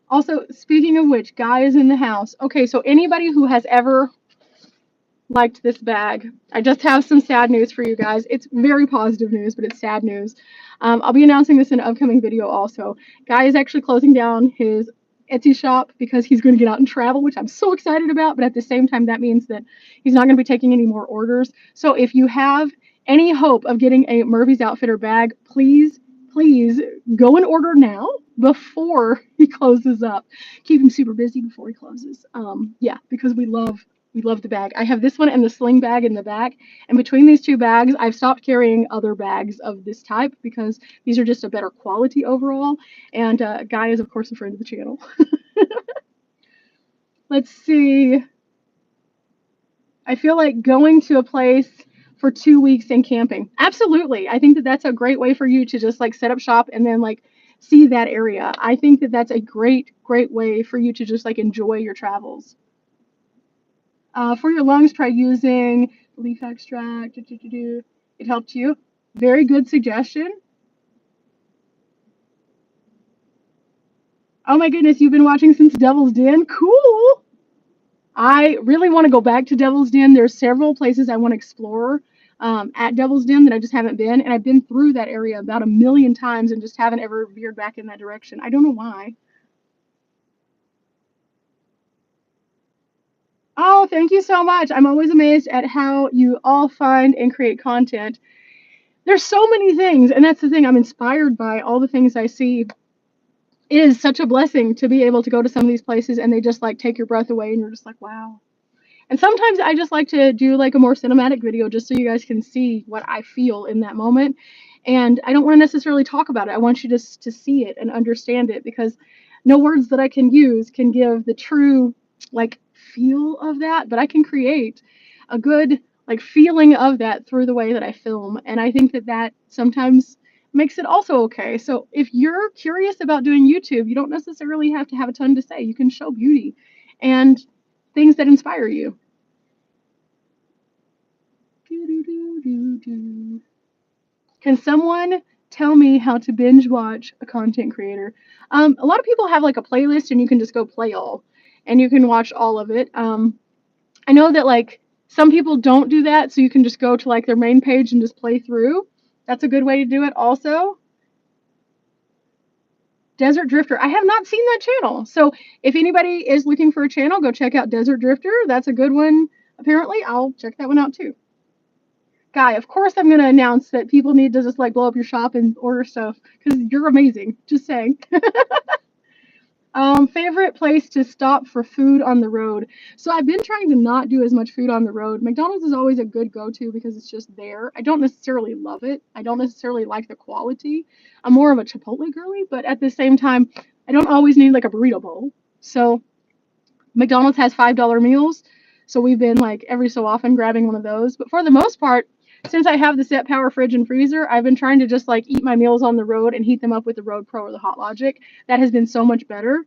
S1: Also, speaking of which, Guy is in the house. Okay, so anybody who has ever liked this bag, I just have some sad news for you guys. It's very positive news, but it's sad news. I'll be announcing this in an upcoming video also. Guy is actually closing down his Etsy shop because he's going to get out and travel, which I'm so excited about. But at the same time, that means that he's not going to be taking any more orders. So if you have any hope of getting a Murphy's Outfitter bag, please go and order now before he closes up. Keep him super busy before he closes. Yeah, because we love the bag. I have this one and the sling bag in the back. And between these two bags, I've stopped carrying other bags of this type because these are just a better quality overall. And Guy is, of course, a friend of the channel. Let's see. I feel like going to a place for 2 weeks and camping. Absolutely. I think that that's a great way for you to just like set up shop and then like see that area. I think that that's a great way for you to just like enjoy your travels. For your lungs, try using leaf extract. It helped you. Very good suggestion. Oh my goodness, you've been watching since Devil's Den? Cool. I really want to go back to Devil's Den. There's several places I want to explore at Devil's Den that I just haven't been. And I've been through that area about a million times and just haven't ever veered back in that direction. I don't know why. Oh, thank you so much. I'm always amazed at how you all find and create content. There's so many things, and that's the thing. I'm inspired by all the things I see. It is such a blessing to be able to go to some of these places and they just like take your breath away and you're just like, wow. And sometimes I just like to do like a more cinematic video just so you guys can see what I feel in that moment. And I don't want to necessarily talk about it. I want you to see it and understand it because no words that I can use can give the true like feel of that, but I can create a good like feeling of that through the way that I film. And I think that that sometimes makes it also okay. So if you're curious about doing YouTube, you don't necessarily have to have a ton to say. You can show beauty and things that inspire you. Can someone tell me how to binge watch a content creator? A lot of people have like a playlist and you can just go play all and you can watch all of it. I know that like some people don't do that, so you can just go to like their main page and just play through. That's a good way to do it also. Desert Drifter. I have not seen that channel. So if anybody is looking for a channel, go check out Desert Drifter. That's a good one. Apparently, I'll check that one out too. Guy, of course I'm going to announce that people need to just like blow up your shop and order stuff because you're amazing. Just saying. Favorite place to stop for food on the road. So I've been trying to not do as much food on the road. McDonald's is always a good go-to because it's just there. I don't necessarily love it. I don't necessarily like the quality. I'm more of a Chipotle girly, but at the same time, I don't always need like a burrito bowl. So McDonald's has $5 meals. So we've been like every so often grabbing one of those. But for the most part, since I have the Set Power fridge and freezer, I've been trying to just like eat my meals on the road and heat them up with the Road Pro or the Hot Logic. That has been so much better.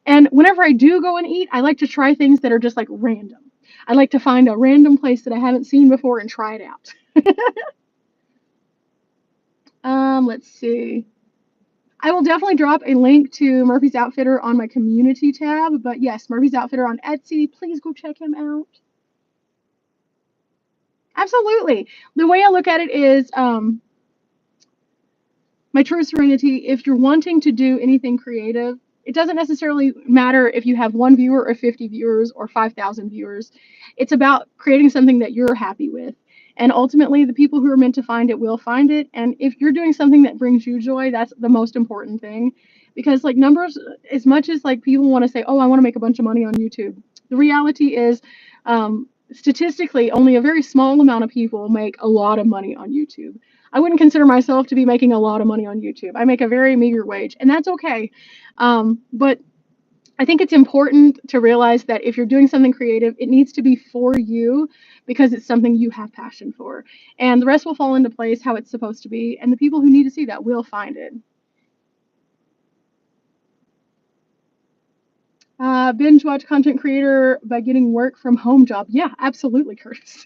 S1: And whenever I do go and eat, I like to try things that are just like random. I like to find a random place that I haven't seen before and try it out. Let's see. I will definitely drop a link to Murphy's Outfitter on my community tab. But yes, Murphy's Outfitter on Etsy. Please go check him out. Absolutely. The way I look at it is my true serenity. If you're wanting to do anything creative, it doesn't necessarily matter if you have one viewer or 50 viewers or 5,000 viewers. It's about creating something that you're happy with. And ultimately, the people who are meant to find it will find it. And if you're doing something that brings you joy, that's the most important thing. Because, like, numbers, as much as like people want to say, oh, I want to make a bunch of money on YouTube, the reality is, statistically, only a very small amount of people make a lot of money on YouTube. I wouldn't consider myself to be making a lot of money on YouTube. I make a very meager wage, and that's okay. But I think it's important to realize that if you're doing something creative, it needs to be for you because it's something you have passion for. And the rest will fall into place how it's supposed to be, and the people who need to see that will find it. Binge watch content creator by getting work from home job. Yeah, absolutely, Curtis.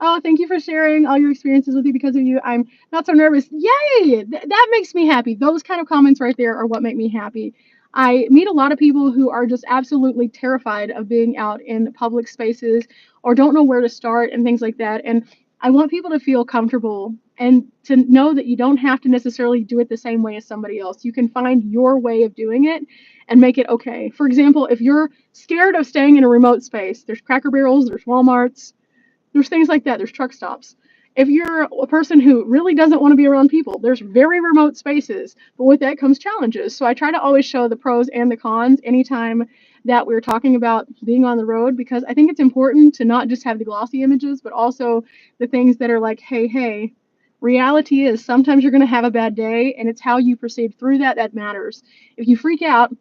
S1: Oh, thank you for sharing all your experiences with you. Because of you, I'm not so nervous. Yay! That makes me happy. Those kind of comments right there are what make me happy. I meet a lot of people who are just absolutely terrified of being out in public spaces or don't know where to start and things like that. And I want people to feel comfortable and to know that you don't have to necessarily do it the same way as somebody else. You can find your way of doing it and make it okay. For example, if you're scared of staying in a remote space, there's Cracker Barrels, there's Walmarts, there's things like that. There's truck stops. If you're a person who really doesn't want to be around people, there's very remote spaces, but with that comes challenges. So I try to always show the pros and the cons anytime that we're talking about being on the road, because I think it's important to not just have the glossy images, but also the things that are like, hey, reality is sometimes you're going to have a bad day, and it's how you proceed through that that matters. If you freak out,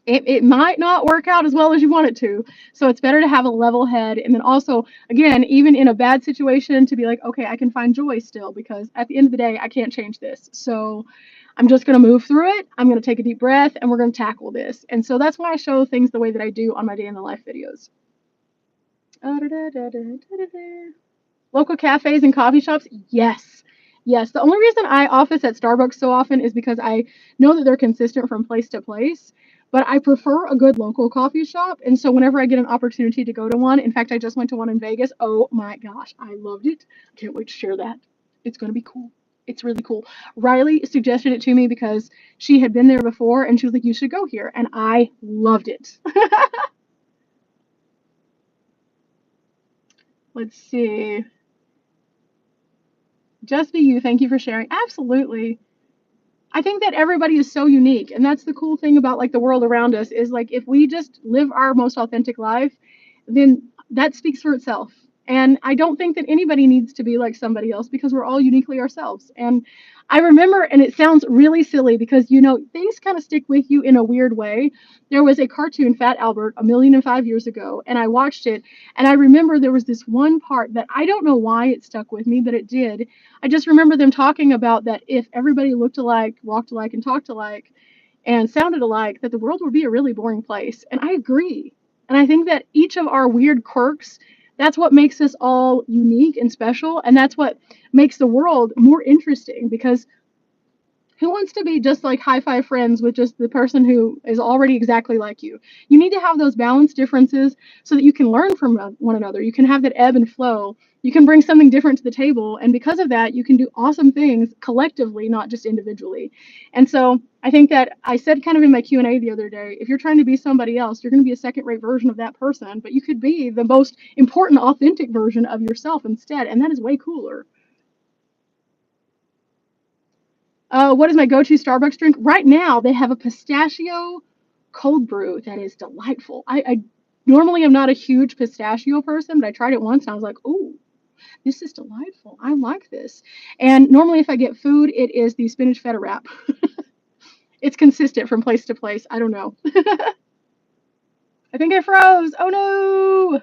S1: it might not work out as well as you want it to. So it's better to have a level head. And then also, again, even in a bad situation, to be like, okay, I can find joy still, because at the end of the day, I can't change this. So I'm just going to move through it. I'm going to take a deep breath and we're going to tackle this. And so that's why I show things the way that I do on my day in the life videos. Local cafes and coffee shops, yes. Yes, the only reason I office at Starbucks so often is because I know that they're consistent from place to place, but I prefer a good local coffee shop. And so whenever I get an opportunity to go to one, in fact, I just went to one in Vegas. Oh my gosh, I loved it. I can't wait to share that. It's going to be cool. It's really cool. Riley suggested it to me because she had been there before and she was like, you should go here. And I loved it. Let's see. Just be you. Thank you for sharing. Absolutely. I think that everybody is so unique, and that's the cool thing about like the world around us is like if we just live our most authentic life, then that speaks for itself. And I don't think that anybody needs to be like somebody else because we're all uniquely ourselves. And I remember, and it sounds really silly because you know things kind of stick with you in a weird way. There was a cartoon, Fat Albert, 1,005,000 years ago, and I watched it, and I remember there was this one part that I don't know why it stuck with me, but it did. I just remember them talking about that if everybody looked alike, walked alike, and talked alike, and sounded alike, that the world would be a really boring place. And I agree. And I think that each of our weird quirks, that's what makes us all unique and special. And that's what makes the world more interesting because who wants to be just like high five friends with just the person who is already exactly like you? You need to have those balanced differences so that you can learn from one another. You can have that ebb and flow. You can bring something different to the table. And because of that, you can do awesome things collectively, not just individually. And so I think that I said kind of in my Q&A the other day, if you're trying to be somebody else, you're going to be a second-rate version of that person, but you could be the most important, authentic version of yourself instead. And that is way cooler. What is my go-to Starbucks drink? Right now, they have a pistachio cold brew that is delightful. I normally am not a huge pistachio person, but I tried it once and I was like, "Ooh, this is delightful. I like this." And normally, if I get food, it is the spinach feta wrap. It's consistent from place to place. I don't know. I think I froze. Oh no!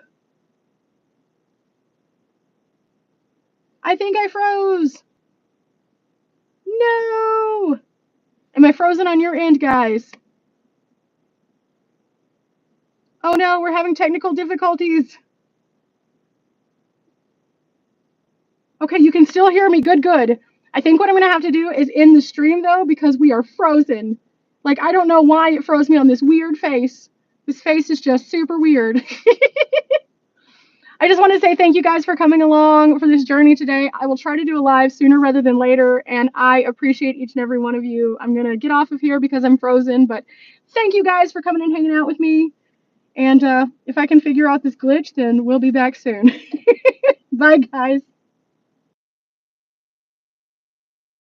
S1: I think I froze. No! Am I frozen on your end, guys? Oh no, we're having technical difficulties. Okay, you can still hear me. Good, good. I think what I'm going to have to do is end the stream, though, because we are frozen. Like, I don't know why it froze me on this weird face. This face is just super weird. I just want to say thank you guys for coming along for this journey today. I will try to do a live sooner rather than later, and I appreciate each and every one of you. I'm going to get off of here because I'm frozen, but thank you guys for coming and hanging out with me. And if I can figure out this glitch, then we'll be back soon. Bye, guys.